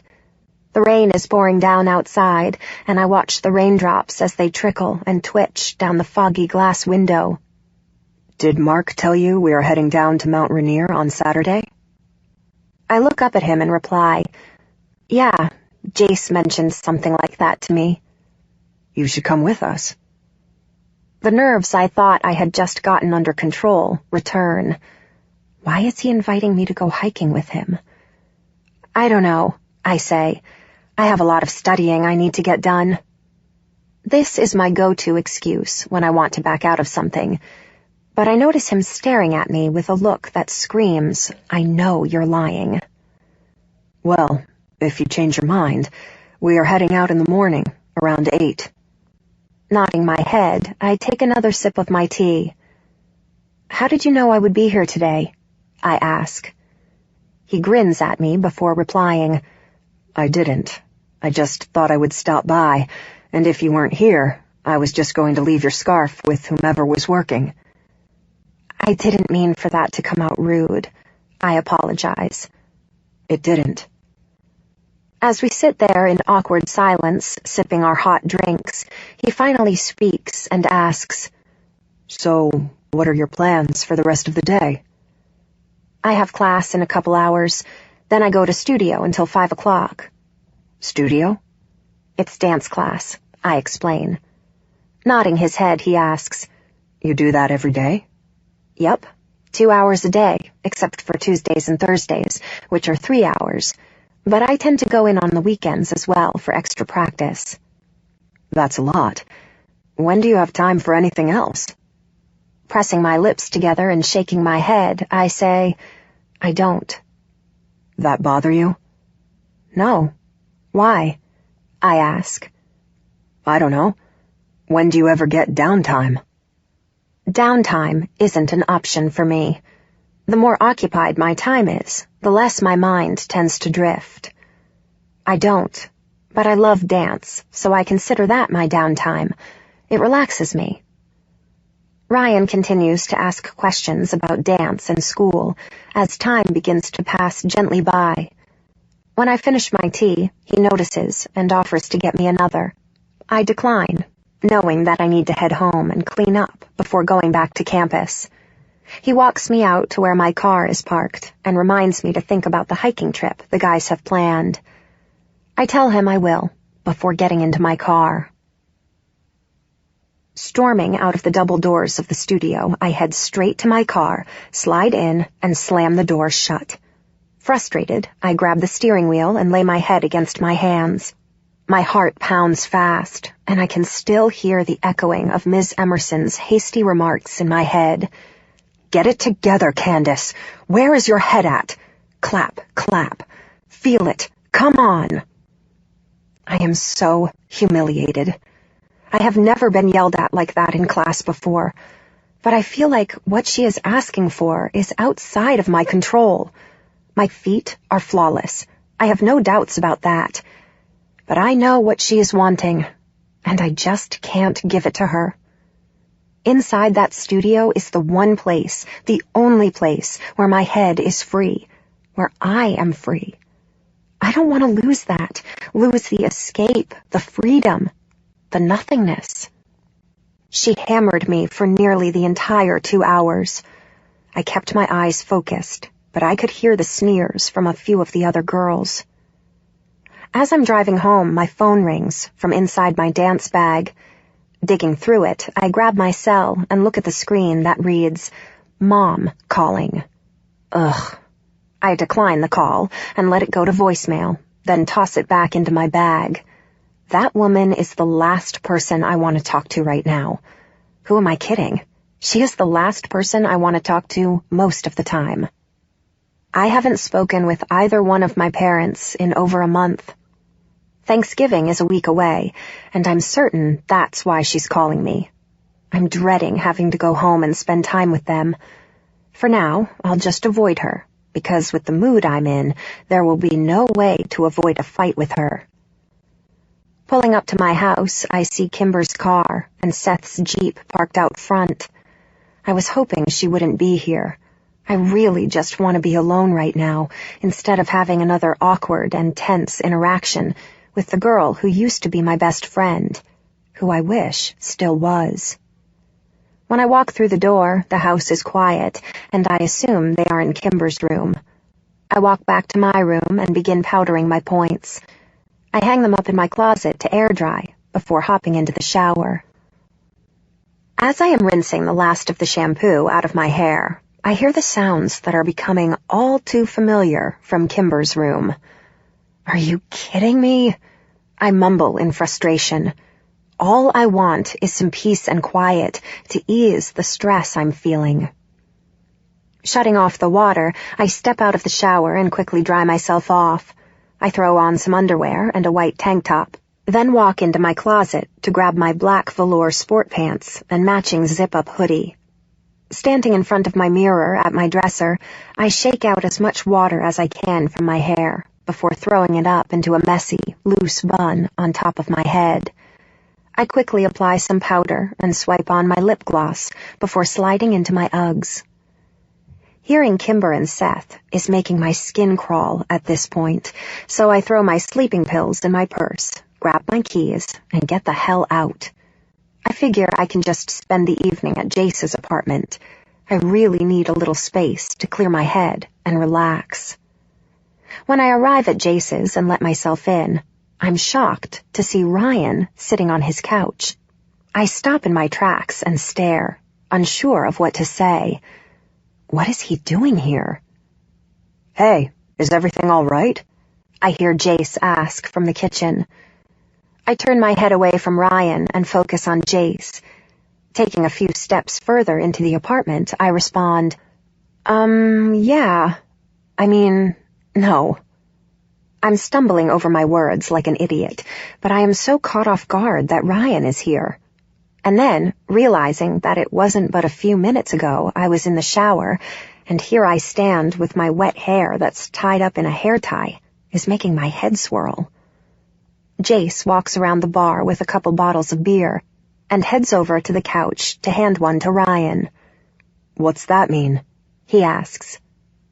The rain is pouring down outside, and I watch the raindrops as they trickle and twitch down the foggy glass window. Did Mark tell you we are heading down to Mount Rainier on Saturday? I look up at him and reply, Yeah, Jace mentioned something like that to me. You should come with us. The nerves I thought I had just gotten under control return. Why is he inviting me to go hiking with him? I don't know, I say. I have a lot of studying I need to get done. This is my go-to excuse when I want to back out of something, but I notice him staring at me with a look that screams, I know you're lying. Well, if you change your mind, we are heading out in the morning, around 8. Nodding my head, I take another sip of my tea. How did you know I would be here today? I ask. He grins at me before replying, I didn't. I just thought I would stop by, and if you weren't here, I was just going to leave your scarf with whomever was working. I didn't mean for that to come out rude. I apologize. It didn't. As we sit there in awkward silence, sipping our hot drinks, he finally speaks and asks, So, what are your plans for the rest of the day? I have class in a couple hours, then I go to studio until 5 o'clock. Studio? It's dance class, I explain. Nodding his head, he asks, You do that every day? Yep, 2 hours a day, except for Tuesdays and Thursdays, which are 3 hours. But I tend to go in on the weekends as well for extra practice. That's a lot. When do you have time for anything else? Pressing my lips together and shaking my head, I say, I don't. That bother you? No. Why? I ask. I don't know. When do you ever get downtime? Downtime isn't an option for me. The more occupied my time is, the less my mind tends to drift. I don't, but I love dance, so I consider that my downtime. It relaxes me. Ryan continues to ask questions about dance and school as time begins to pass gently by. When I finish my tea, he notices and offers to get me another. I decline, knowing that I need to head home and clean up before going back to campus. He walks me out to where my car is parked and reminds me to think about the hiking trip the guys have planned. I tell him I will, before getting into my car. Storming out of the double doors of the studio, I head straight to my car, slide in, and slam the doors shut. Frustrated, I grab the steering wheel and lay my head against my hands. My heart pounds fast, and I can still hear the echoing of Ms. Emerson's hasty remarks in my head. "Get it together, Candace. Where is your head at? Clap, clap. Feel it. Come on." I am so humiliated. I have never been yelled at like that in class before, but I feel like what she is asking for is outside of my control. My feet are flawless. I have no doubts about that. But I know what she is wanting, and I just can't give it to her. Inside that studio is the one place, the only place, where my head is free, where I am free. I don't want to lose that, lose the escape, the freedom, the nothingness. She hammered me for nearly the entire 2 hours. I kept my eyes focused, but I could hear the sneers from a few of the other girls. As I'm driving home, my phone rings from inside my dance bag. Digging through it, I grab my cell and look at the screen that reads, "Mom calling." Ugh. I decline the call and let it go to voicemail, then toss it back into my bag. That woman is the last person I want to talk to right now. Who am I kidding? She is the last person I want to talk to most of the time. I haven't spoken with either one of my parents in over a month. Thanksgiving is a week away, and I'm certain that's why she's calling me. I'm dreading having to go home and spend time with them. For now, I'll just avoid her, because with the mood I'm in, there will be no way to avoid a fight with her. Pulling up to my house, I see Kimber's car and Seth's Jeep parked out front. I was hoping she wouldn't be here. I really just want to be alone right now, instead of having another awkward and tense interaction with the girl who used to be my best friend, who I wish still was. When I walk through the door, the house is quiet, and I assume they are in Kimber's room. I walk back to my room and begin powdering my points. I hang them up in my closet to air dry before hopping into the shower. As I am rinsing the last of the shampoo out of my hair, I hear the sounds that are becoming all too familiar from Kimber's room. "Are you kidding me?" I mumble in frustration. All I want is some peace and quiet to ease the stress I'm feeling. Shutting off the water, I step out of the shower and quickly dry myself off. I throw on some underwear and a white tank top, then walk into my closet to grab my black velour sport pants and matching zip-up hoodie. Standing in front of my mirror at my dresser, I shake out as much water as I can from my hair before throwing it up into a messy, loose bun on top of my head. I quickly apply some powder and swipe on my lip gloss before sliding into my Uggs. Hearing Kimber and Seth is making my skin crawl at this point, so I throw my sleeping pills in my purse, grab my keys, and get the hell out. I figure I can just spend the evening at Jace's apartment. I really need a little space to clear my head and relax. When I arrive at Jace's and let myself in, I'm shocked to see Ryan sitting on his couch. I stop in my tracks and stare, unsure of what to say. What is he doing here? "Hey, is everything all right?" I hear Jace ask from the kitchen. I turn my head away from Ryan and focus on Jace. Taking a few steps further into the apartment, I respond, yeah. No. I'm stumbling over my words like an idiot, but I am so caught off guard that Ryan is here. And then, realizing that it wasn't but a few minutes ago I was in the shower, and here I stand with my wet hair that's tied up in a hair tie, is making my head swirl. Jace walks around the bar with a couple bottles of beer and heads over to the couch to hand one to Ryan. "What's that mean?" he asks.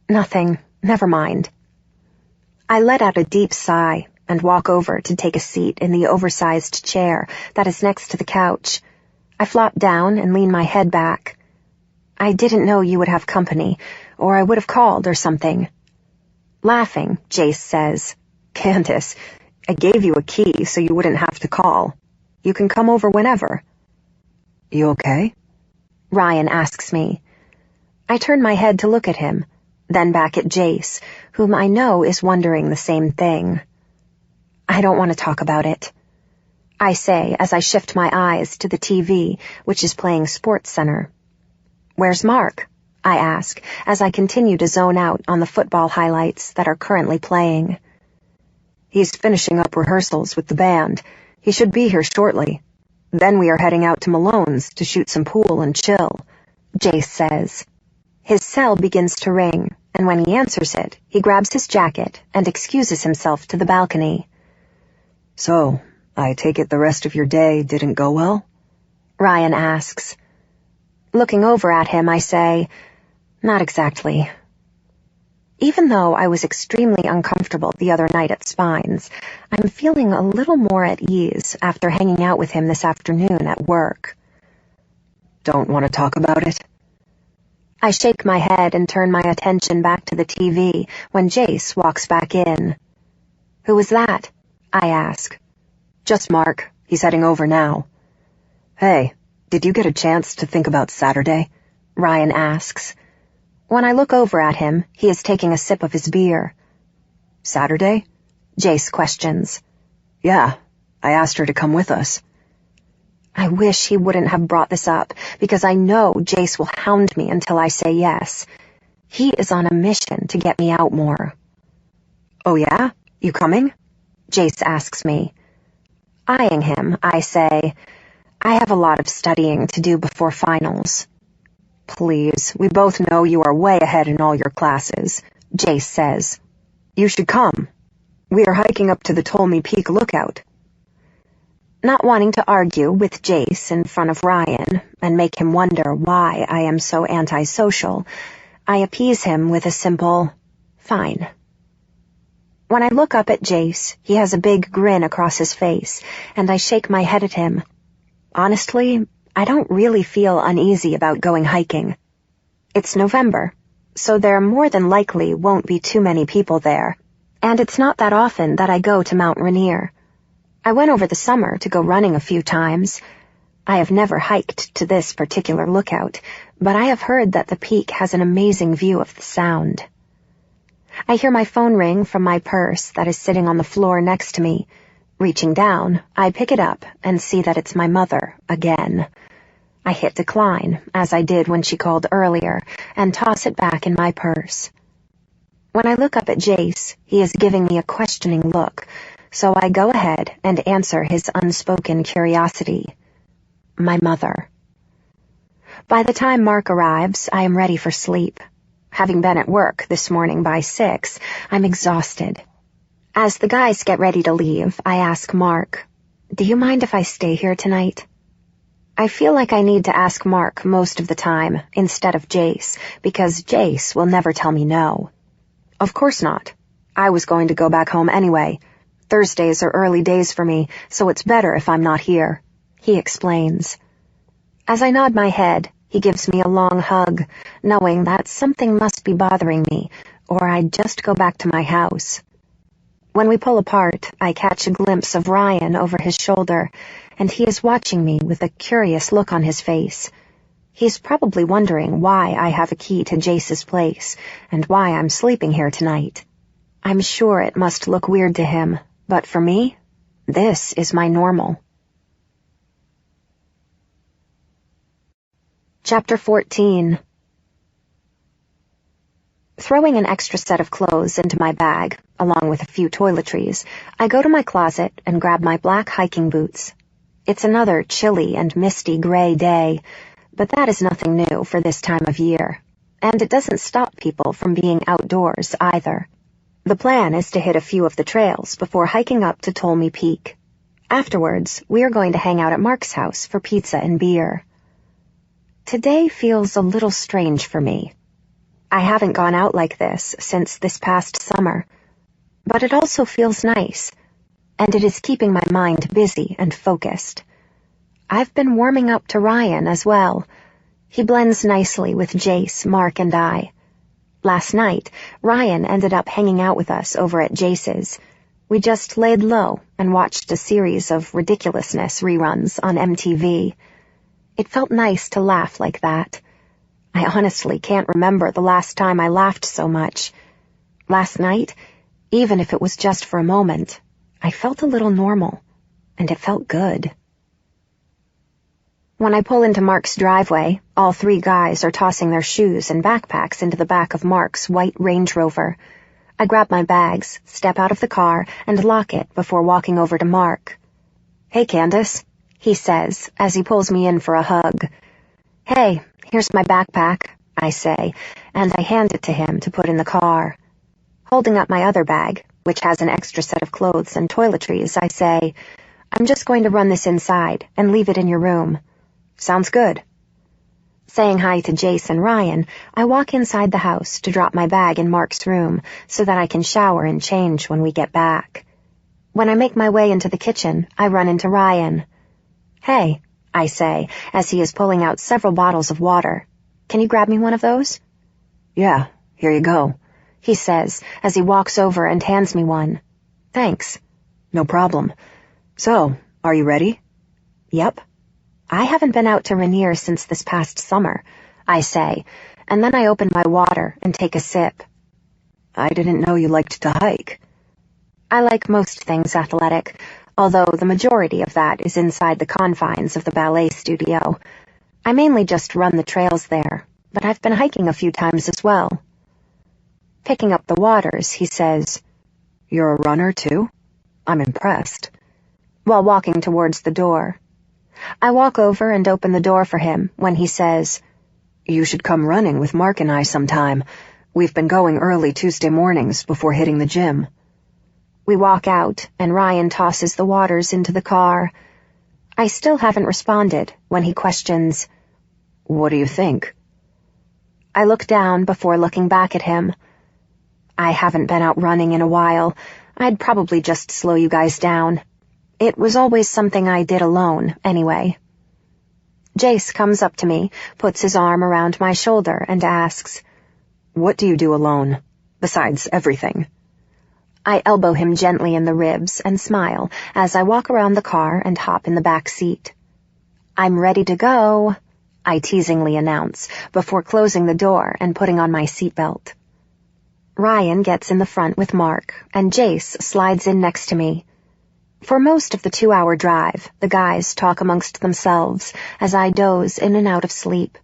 "Nothing. Never mind." I let out a deep sigh and walk over to take a seat in the oversized chair that is next to the couch. I flop down and lean my head back. "I didn't know you would have company, or I would have called or something." Laughing, Jace says, "Candace, I gave you a key so you wouldn't have to call. You can come over whenever." "You okay?" Ryan asks me. I turn my head to look at him, then back at Jace, whom I know is wondering the same thing. "I don't want to talk about it," I say as I shift my eyes to the TV, which is playing SportsCenter. "Where's Mark?" I ask as I continue to zone out on the football highlights that are currently playing. "He's finishing up rehearsals with the band. He should be here shortly. Then we are heading out to Malone's to shoot some pool and chill," Jace says. His cell begins to ring, and when he answers it, he grabs his jacket and excuses himself to the balcony. "So, I take it the rest of your day didn't go well?" Ryan asks. Looking over at him, I say, "Not exactly." Even though I was extremely uncomfortable the other night at Spine's, I'm feeling a little more at ease after hanging out with him this afternoon at work. "Don't want to talk about it?" I shake my head and turn my attention back to the TV when Jace walks back in. "Who was that?" I ask. "Just Mark. He's heading over now." "Hey, did you get a chance to think about Saturday?" Ryan asks. When I look over at him, he is taking a sip of his beer. "Saturday?" Jace questions. "Yeah, I asked her to come with us." I wish he wouldn't have brought this up, because I know Jace will hound me until I say yes. He is on a mission to get me out more. "Oh yeah? You coming?" Jace asks me. Eyeing him, I say, "I have a lot of studying to do before finals." "Please, we both know you are way ahead in all your classes," Jace says. "You should come. We are hiking up to the Tolmie Peak lookout." Not wanting to argue with Jace in front of Ryan and make him wonder why I am so antisocial, I appease him with a simple, "Fine." When I look up at Jace, he has a big grin across his face, and I shake my head at him. Honestly, I don't really feel uneasy about going hiking. It's November, so there more than likely won't be too many people there, and it's not that often that I go to Mount Rainier. I went over the summer to go running a few times. I have never hiked to this particular lookout, but I have heard that the peak has an amazing view of the Sound. I hear my phone ring from my purse that is sitting on the floor next to me. Reaching down, I pick it up and see that it's my mother again. I hit decline, as I did when she called earlier, and toss it back in my purse. When I look up at Jace, he is giving me a questioning look, so I go ahead and answer his unspoken curiosity. My mother. By the time Mark arrives, I am ready for sleep. Having been at work this morning by 6, I'm exhausted. As the guys get ready to leave, I ask Mark, "Do you mind if I stay here tonight?" I feel like I need to ask Mark most of the time instead of Jace, because Jace will never tell me no. "Of course not. I was going to go back home anyway. Thursdays are early days for me, so it's better if I'm not here," he explains. As I nod my head, he gives me a long hug, knowing that something must be bothering me, or I'd just go back to my house. When we pull apart, I catch a glimpse of Ryan over his shoulder, and he is watching me with a curious look on his face. He's probably wondering why I have a key to Jace's place, and why I'm sleeping here tonight. I'm sure it must look weird to him, but for me, this is my normal. Chapter 14. Throwing an extra set of clothes into my bag, along with a few toiletries, I go to my closet and grab my black hiking boots. It's another chilly and misty gray day, but that is nothing new for this time of year. And it doesn't stop people from being outdoors either. The plan is to hit a few of the trails before hiking up to Tolmy Peak. Afterwards, we are going to hang out at Mark's house for pizza and beer. Today feels a little strange for me. I haven't gone out like this since this past summer, but it also feels nice, and it is keeping my mind busy and focused. I've been warming up to Ryan as well. He blends nicely with Jace, Mark, and I. Last night, Ryan ended up hanging out with us over at Jace's. We just laid low and watched a series of ridiculousness reruns on MTV. It felt nice to laugh like that. I honestly can't remember the last time I laughed so much. Last night, even if it was just for a moment, I felt a little normal, and it felt good. When I pull into Mark's driveway, all three guys are tossing their shoes and backpacks into the back of Mark's white Range Rover. I grab my bags, step out of the car, and lock it before walking over to Mark. "Hey, Candace," he says as he pulls me in for a hug. "Hey, here's my backpack," I say, and I hand it to him to put in the car. Holding up my other bag, which has an extra set of clothes and toiletries, I say, "I'm just going to run this inside and leave it in your room." "Sounds good." Saying hi to Jace and Ryan, I walk inside the house to drop my bag in Mark's room so that I can shower and change when we get back. When I make my way into the kitchen, I run into Ryan. "Hey," I say, as he is pulling out several bottles of water. "Can you grab me one of those?" "Yeah, here you go," he says as he walks over and hands me one. "Thanks." "No problem. So, are you ready?" "Yep." "I haven't been out to Rainier since this past summer," I say, and then I open my water and take a sip. "I didn't know you liked to hike." I like most things athletic, although the majority of that is inside the confines of the ballet studio. I mainly just run the trails there, but I've been hiking a few times as well. Picking up the waters, he says, "You're a runner, too? I'm impressed," while walking towards the door. I walk over and open the door for him when he says, "You should come running with Mark and I sometime. We've been going early Tuesday mornings before hitting the gym." We walk out, and Ryan tosses the waters into the car. I still haven't responded when he questions, "What do you think?" I look down before looking back at him. I haven't been out running in a while. I'd probably just slow you guys down. It was always something I did alone, anyway. Jace comes up to me, puts his arm around my shoulder, and asks, "What do you do alone, besides everything?" I elbow him gently in the ribs and smile as I walk around the car and hop in the back seat. "I'm ready to go," I teasingly announce, before closing the door and putting on my seatbelt. Ryan gets in the front with Mark, and Jace slides in next to me. For most of the 2-hour drive, the guys talk amongst themselves as I doze in and out of sleep.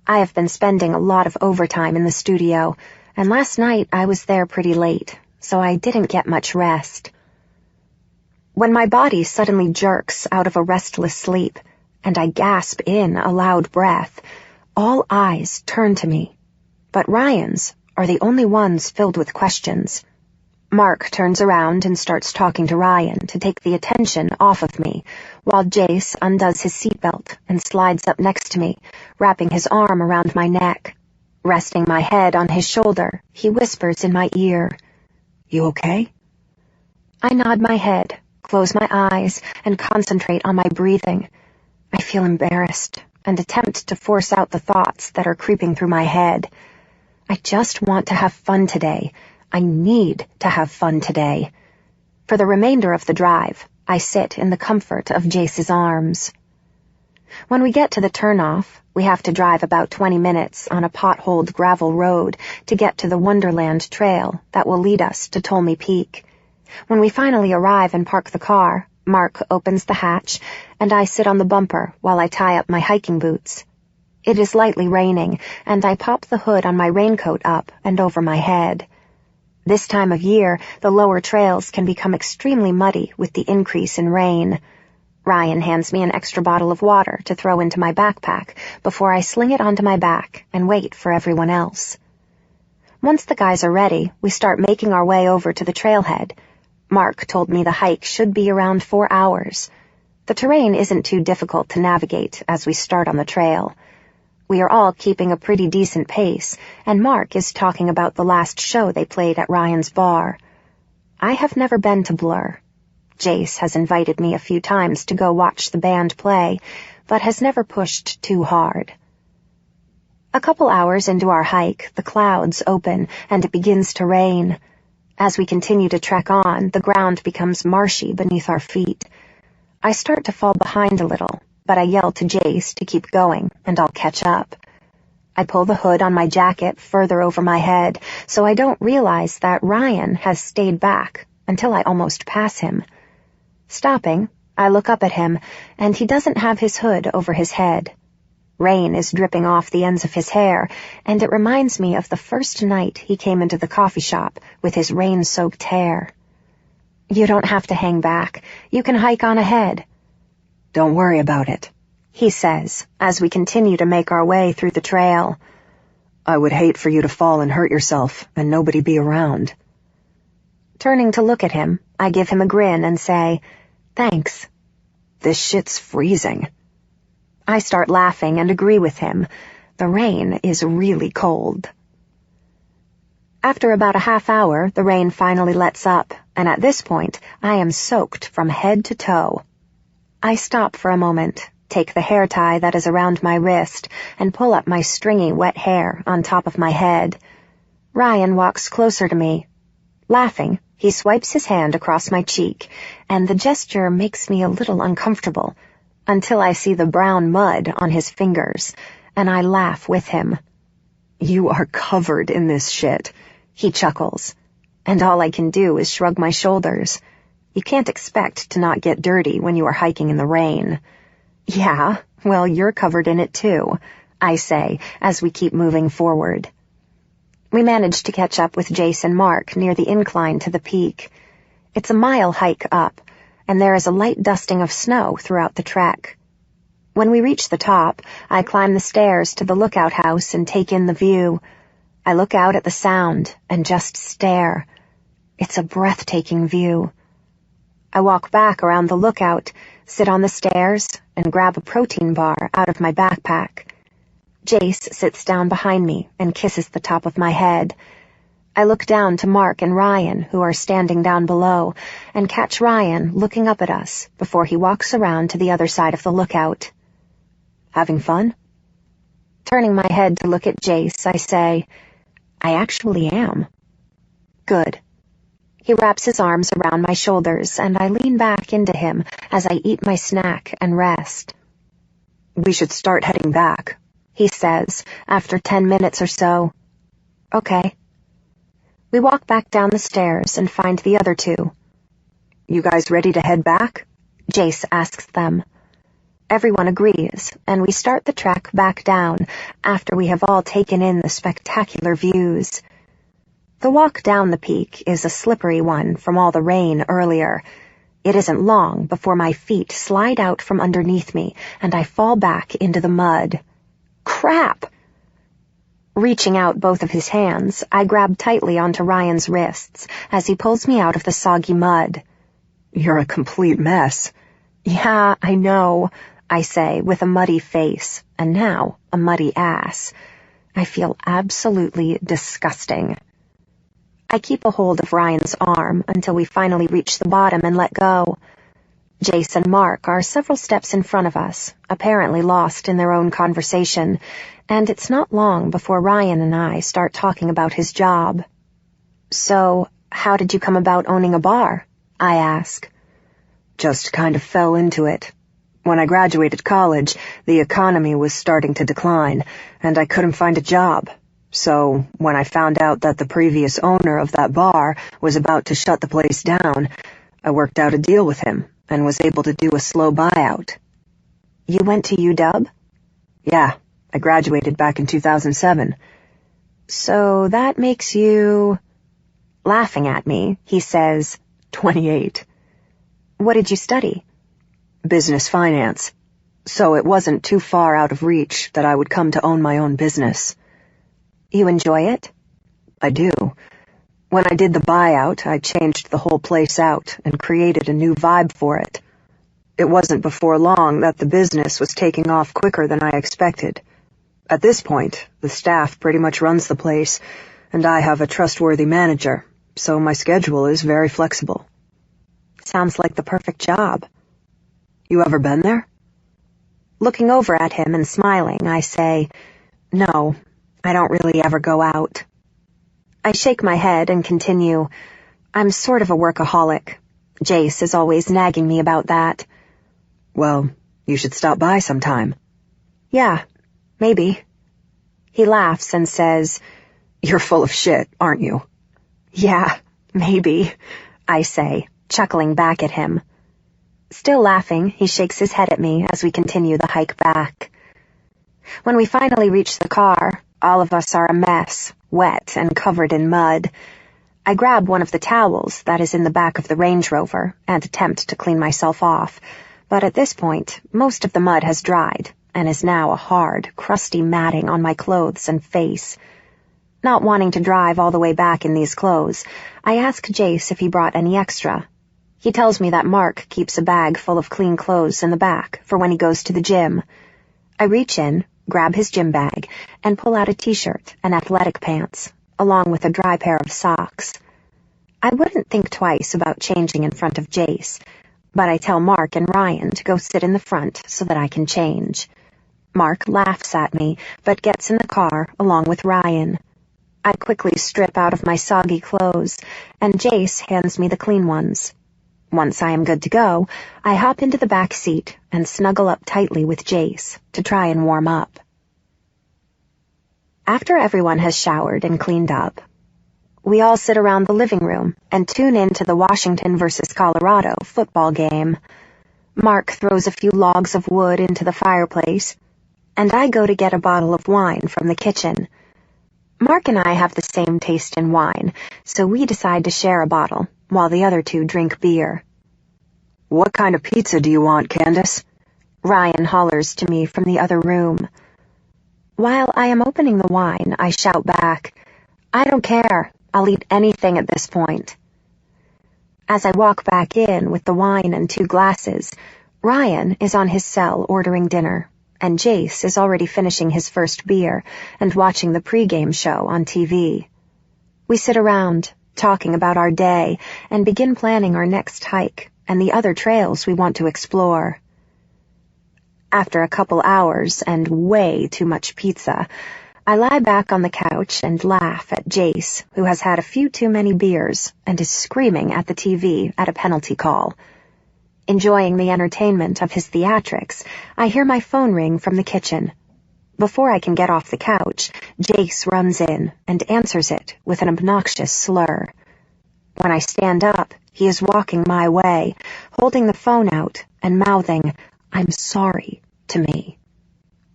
I have been spending a lot of overtime in the studio, and last night I was there pretty late, so I didn't get much rest. When my body suddenly jerks out of a restless sleep, and I gasp in a loud breath, all eyes turn to me, but Ryan's are the only ones filled with questions. Mark turns around and starts talking to Ryan to take the attention off of me, while Jace undoes his seatbelt and slides up next to me, wrapping his arm around my neck. Resting my head on his shoulder, he whispers in my ear, "You okay?" I nod my head, close my eyes, and concentrate on my breathing. I feel embarrassed and attempt to force out the thoughts that are creeping through my head. I just want to have fun today. I need to have fun today. For the remainder of the drive, I sit in the comfort of Jace's arms. When we get to the turnoff, we have to drive about 20 minutes on a potholed gravel road to get to the Wonderland Trail that will lead us to Tolmy Peak. When we finally arrive and park the car, Mark opens the hatch, and I sit on the bumper while I tie up my hiking boots. It is lightly raining, and I pop the hood on my raincoat up and over my head. This time of year, the lower trails can become extremely muddy with the increase in rain. Ryan hands me an extra bottle of water to throw into my backpack before I sling it onto my back and wait for everyone else. Once the guys are ready, we start making our way over to the trailhead. Mark told me the hike should be around 4 hours. The terrain isn't too difficult to navigate as we start on the trail. We are all keeping a pretty decent pace, and Mark is talking about the last show they played at Ryan's bar. I have never been to Blur. Jace has invited me a few times to go watch the band play, but has never pushed too hard. A couple hours into our hike, the clouds open and it begins to rain. As we continue to trek on, the ground becomes marshy beneath our feet. I start to fall behind a little, but I yell to Jace to keep going, and I'll catch up. I pull the hood on my jacket further over my head, so I don't realize that Ryan has stayed back until I almost pass him. Stopping, I look up at him, and he doesn't have his hood over his head. Rain is dripping off the ends of his hair, and it reminds me of the first night he came into the coffee shop with his rain-soaked hair. "You don't have to hang back. You can hike on ahead." "Don't worry about it," he says, as we continue to make our way through the trail. "I would hate for you to fall and hurt yourself and nobody be around." Turning to look at him, I give him a grin and say, "Thanks." "This shit's freezing." I start laughing and agree with him. The rain is really cold. After about a half hour, the rain finally lets up, and at this point, I am soaked from head to toe. I stop for a moment, take the hair tie that is around my wrist, and pull up my stringy, wet hair on top of my head. Ryan walks closer to me. Laughing, he swipes his hand across my cheek, and the gesture makes me a little uncomfortable, until I see the brown mud on his fingers, and I laugh with him. "You are covered in this shit," he chuckles, and all I can do is shrug my shoulders. You can't expect to not get dirty when you are hiking in the rain. "Yeah, well, you're covered in it too," I say as we keep moving forward. We manage to catch up with Jace and Mark near the incline to the peak. It's a mile hike up, and there is a light dusting of snow throughout the trek. When we reach the top, I climb the stairs to the lookout house and take in the view. I look out at the sound and just stare. It's a breathtaking view. I walk back around the lookout, sit on the stairs, and grab a protein bar out of my backpack. Jace sits down behind me and kisses the top of my head. I look down to Mark and Ryan, who are standing down below, and catch Ryan looking up at us before he walks around to the other side of the lookout. "Having fun?" Turning my head to look at Jace, I say, "I actually am." "Good." He wraps his arms around my shoulders, and I lean back into him as I eat my snack and rest. "We should start heading back," he says, after 10 minutes or so. "Okay." We walk back down the stairs and find the other two. "You guys ready to head back?" Jace asks them. Everyone agrees, and we start the trek back down after we have all taken in the spectacular views. The walk down the peak is a slippery one from all the rain earlier. It isn't long before my feet slide out from underneath me and I fall back into the mud. Crap! Reaching out both of his hands, I grab tightly onto Ryan's wrists as he pulls me out of the soggy mud. "You're a complete mess." "Yeah, I know," I say with a muddy face, and now a muddy ass. I feel absolutely disgusting. I keep a hold of Ryan's arm until we finally reach the bottom and let go. Jace and Mark are several steps in front of us, apparently lost in their own conversation, and it's not long before Ryan and I start talking about his job. "So, how did you come about owning a bar?" I ask. "Just kind of fell into it. When I graduated college, the economy was starting to decline, and I couldn't find a job. So, when I found out that the previous owner of that bar was about to shut the place down, I worked out a deal with him and was able to do a slow buyout." "You went to UW?" "Yeah, I graduated back in 2007. "So that makes you—" Laughing at me, he says, 28. "What did you study?" business finance, so it wasn't too far out of reach that I would come to own my own business. You enjoy it? I do. When I did the buyout, I changed the whole place out and created a new vibe for it. It wasn't before long that the business was taking off quicker than I expected. At this point, the staff pretty much runs the place, and I have a trustworthy manager, so my schedule is very flexible. Sounds like the perfect job. You ever been there? Looking over at him and smiling, I say, "No, I don't really ever go out." I shake my head and continue, "I'm sort of a workaholic. Jace is always nagging me about that." Well, you should stop by sometime. Yeah, maybe. He laughs and says, "You're full of shit, aren't you?" "Yeah, maybe," I say, chuckling back at him. Still laughing, he shakes his head at me as we continue the hike back. When we finally reach the car, all of us are a mess, wet and covered in mud. I grab one of the towels that is in the back of the Range Rover and attempt to clean myself off, but at this point, most of the mud has dried and is now a hard, crusty matting on my clothes and face. Not wanting to drive all the way back in these clothes, I ask Jace if he brought any extra. He tells me that Mark keeps a bag full of clean clothes in the back for when he goes to the gym. I reach in, grab his gym bag, and pull out a t-shirt and athletic pants, along with a dry pair of socks. I wouldn't think twice about changing in front of Jace, but I tell Mark and Ryan to go sit in the front so that I can change. Mark laughs at me, but gets in the car along with Ryan. I quickly strip out of my soggy clothes, and Jace hands me the clean ones. Once I am good to go, I hop into the back seat and snuggle up tightly with Jace to try and warm up. After everyone has showered and cleaned up, we all sit around the living room and tune in to the Washington versus Colorado football game. Mark throws a few logs of wood into the fireplace, and I go to get a bottle of wine from the kitchen. Mark and I have the same taste in wine, so we decide to share a bottle, while the other two drink beer. "What kind of pizza do you want, Candace?" Ryan hollers to me from the other room. While I am opening the wine, I shout back, "I don't care. I'll eat anything at this point." As I walk back in with the wine and 2 glasses, Ryan is on his cell ordering dinner, and Jace is already finishing his first beer and watching the pregame show on TV. We sit around, talking about our day, and begin planning our next hike and the other trails we want to explore. After a couple hours and way too much pizza, I lie back on the couch and laugh at Jace, who has had a few too many beers and is screaming at the TV at a penalty call. Enjoying the entertainment of his theatrics, I hear my phone ring from the kitchen. Before I can get off the couch, Jace runs in and answers it with an obnoxious slur. When I stand up, he is walking my way, holding the phone out and mouthing, "I'm sorry," to me.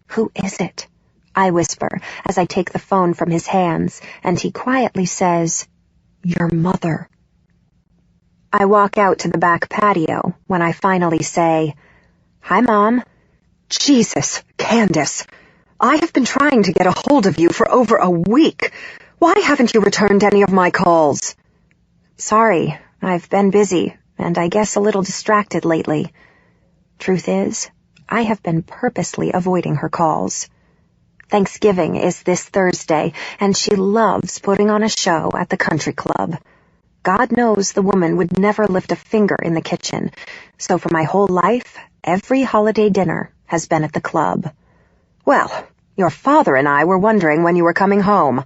"Who is it?" I whisper as I take the phone from his hands, and he quietly says, "Your mother." I walk out to the back patio when I finally say, "Hi, Mom." "Jesus, Candace, I have been trying to get a hold of you for over a week. Why haven't you returned any of my calls?" "Sorry, I've been busy, and I guess a little distracted lately. Truth is, I have been purposely avoiding her calls. Thanksgiving is this Thursday, and she loves putting on a show at the country club. God knows the woman would never lift a finger in the kitchen, so for my whole life, every holiday dinner has been at the club." "Well, your father and I were wondering when you were coming home."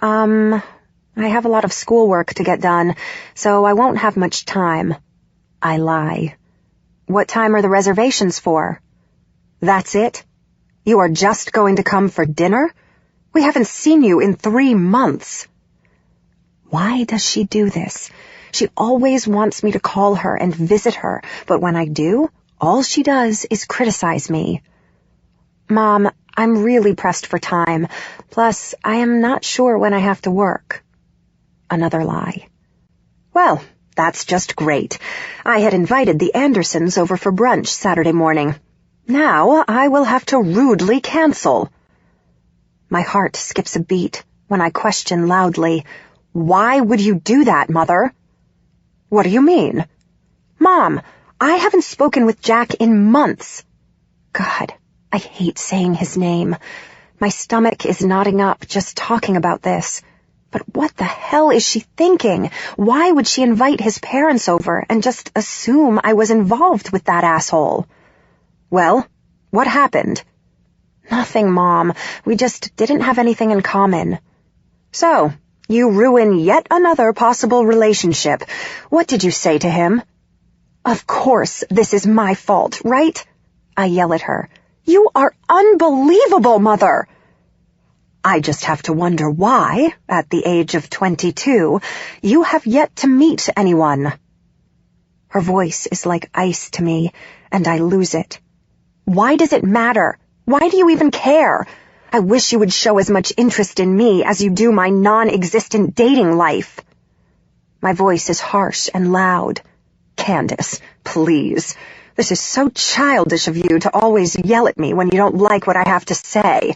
I have a lot of schoolwork to get done, so I won't have much time." I lie. "What time are the reservations for?" "That's it? You are just going to come for dinner? We haven't seen you in 3 months." Why does she do this? She always wants me to call her and visit her, but when I do, all she does is criticize me. "Mom, I'm really pressed for time. Plus, I am not sure when I have to work." Another lie. "Well, That's just great. I had invited the Andersons over for brunch Saturday morning. Now I will have to rudely cancel. My heart skips a beat when I question loudly, "Why would you do that, Mother?" "What do you mean?" "Mom, I haven't spoken with Jack in months." God, I hate saying his name. My stomach is knotting up just talking about this. But what the hell is she thinking? Why would she invite his parents over and just assume I was involved with that asshole? "Well, what happened?" "Nothing, Mom. We just didn't have anything in common." "So, you ruin yet another possible relationship. What did you say to him?" "Of course this is my fault, right?" I yell at her. "You are unbelievable, Mother!" I just have to wonder why, at the age of 22, you have yet to meet anyone. Her voice is like ice to me, and I lose it. Why does it matter? Why do you even care? I wish you would show as much interest in me as you do my non-existent dating life. My voice is harsh and loud. Candace, please. This is so childish of you to always yell at me when you don't like what I have to say.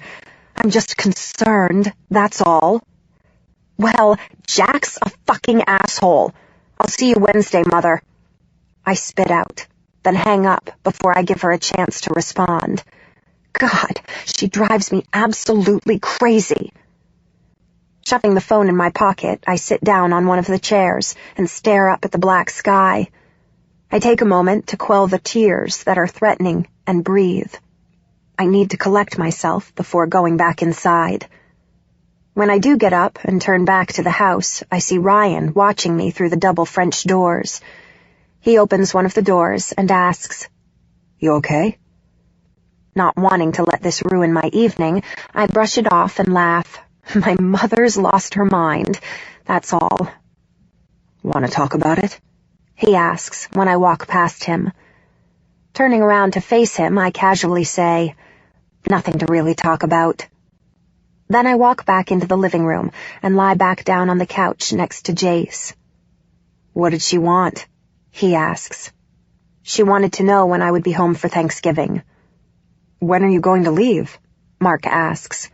I'm just concerned, that's all. Well, Jack's a fucking asshole. I'll see you Wednesday, Mother. I spit out, then hang up before I give her a chance to respond. God, she drives me absolutely crazy. Shoving the phone in my pocket, I sit down on one of the chairs and stare up at the black sky. I take a moment to quell the tears that are threatening and breathe. I need to collect myself before going back inside. When I do get up and turn back to the house, I see Ryan watching me through the double French doors. He opens one of the doors and asks, "You okay?" Not wanting to let this ruin my evening, I brush it off and laugh. My mother's lost her mind, that's all. "Want to talk about it?" he asks when I walk past him. Turning around to face him, I casually say, "Nothing to really talk about." Then I walk back into the living room and lie back down on the couch next to Jace. "What did she want?" he asks. "She wanted to know when I would be home for Thanksgiving." "When are you going to leave?" Mark asks.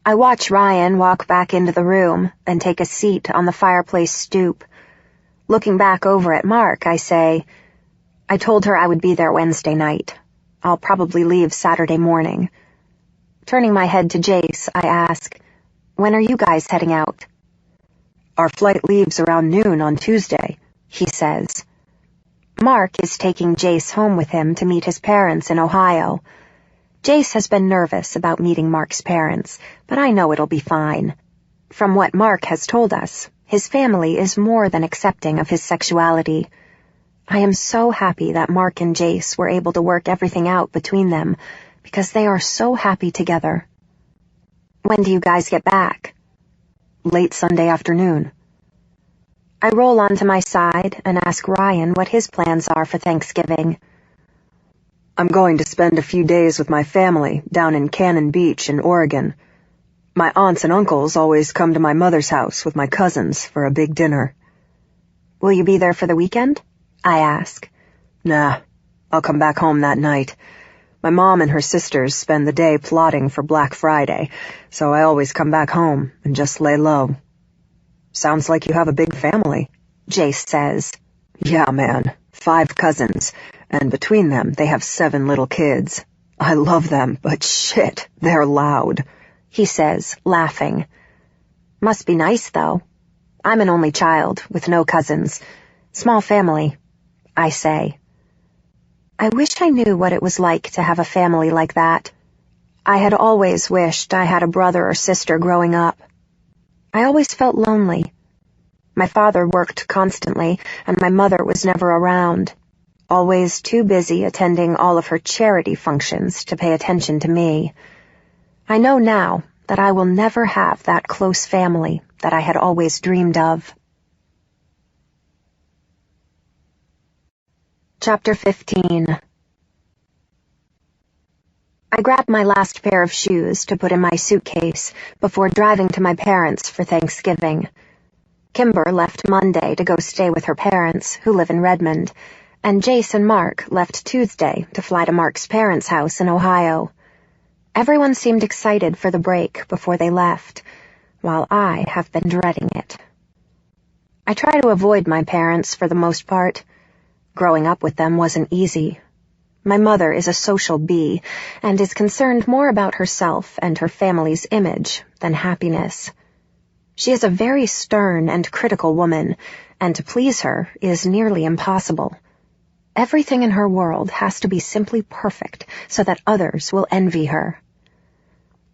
I watch Ryan walk back into the room and take a seat on the fireplace stoop. Looking back over at Mark, I say, "I told her I would be there Wednesday night. I'll probably leave Saturday morning." Turning my head to Jace, I ask, "When are you guys heading out?" "Our flight leaves around noon on Tuesday," he says. Mark is taking Jace home with him to meet his parents in Ohio. Jace has been nervous about meeting Mark's parents, but I know it'll be fine. From what Mark has told us, his family is more than accepting of his sexuality. I am so happy that Mark and Jace were able to work everything out between them, because they are so happy together. "When do you guys get back?" "Late Sunday afternoon." I roll onto my side and ask Ryan what his plans are for Thanksgiving. "I'm going to spend a few days with my family down in Cannon Beach in Oregon. My aunts and uncles always come to my mother's house with my cousins for a big dinner." "Will you be there for the weekend?" I ask. "Nah, I'll come back home that night. My mom and her sisters spend the day plotting for Black Friday, so I always come back home and just lay low." "Sounds like you have a big family," Jace says. "Yeah, man, 5 cousins, and between them they have 7 little kids. I love them, but shit, they're loud," he says, laughing. "Must be nice, though. I'm an only child with no cousins. Small family," I say. I wish I knew what it was like to have a family like that. I had always wished I had a brother or sister growing up. I always felt lonely. My father worked constantly, and my mother was never around, always too busy attending all of her charity functions to pay attention to me. I know now that I will never have that close family that I had always dreamed of. Chapter 15. I grab my last pair of shoes to put in my suitcase before driving to my parents for Thanksgiving. Kimber left Monday to go stay with her parents, who live in Redmond, and Jace and Mark left Tuesday to fly to Mark's parents' house in Ohio. Everyone seemed excited for the break before they left, while I have been dreading it. I try to avoid my parents for the most part. Growing up with them wasn't easy. My mother is a social bee and is concerned more about herself and her family's image than happiness. She is a very stern and critical woman, and to please her is nearly impossible. Everything in her world has to be simply perfect so that others will envy her.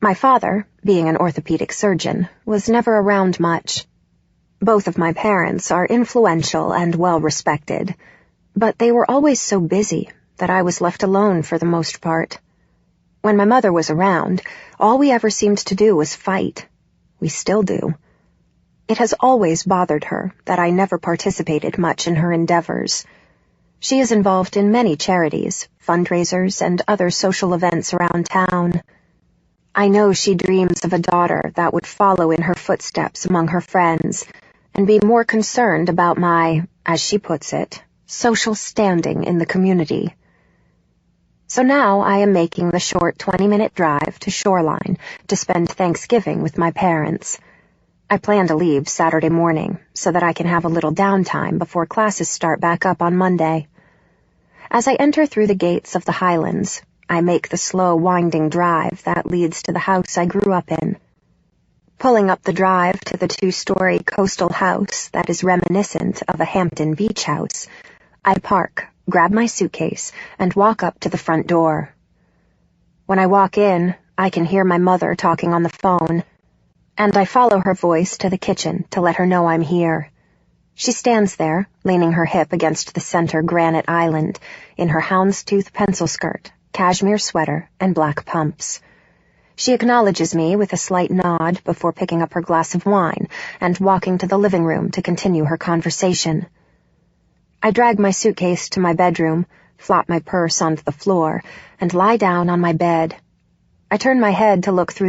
My father, being an orthopedic surgeon, was never around much. Both of my parents are influential and well-respected, but they were always so busy that I was left alone for the most part. When my mother was around, all we ever seemed to do was fight. We still do. It has always bothered her that I never participated much in her endeavors. She is involved in many charities, fundraisers, and other social events around town. I know she dreams of a daughter that would follow in her footsteps among her friends and be more concerned about my, as she puts it, social standing in the community. So now I am making the short 20-minute drive to Shoreline to spend Thanksgiving with my parents. I plan to leave Saturday morning so that I can have a little downtime before classes start back up on Monday. As I enter through the gates of the Highlands, I make the slow, winding drive that leads to the house I grew up in. Pulling up the drive to the 2-story coastal house that is reminiscent of a Hampton beach house, I park, grab my suitcase, and walk up to the front door. When I walk in, I can hear my mother talking on the phone, and I follow her voice to the kitchen to let her know I'm here. She stands there, leaning her hip against the center granite island, in her houndstooth pencil skirt, cashmere sweater, and black pumps. She acknowledges me with a slight nod before picking up her glass of wine and walking to the living room to continue her conversation. I drag my suitcase to my bedroom, flop my purse onto the floor, and lie down on my bed. I turn my head to look through the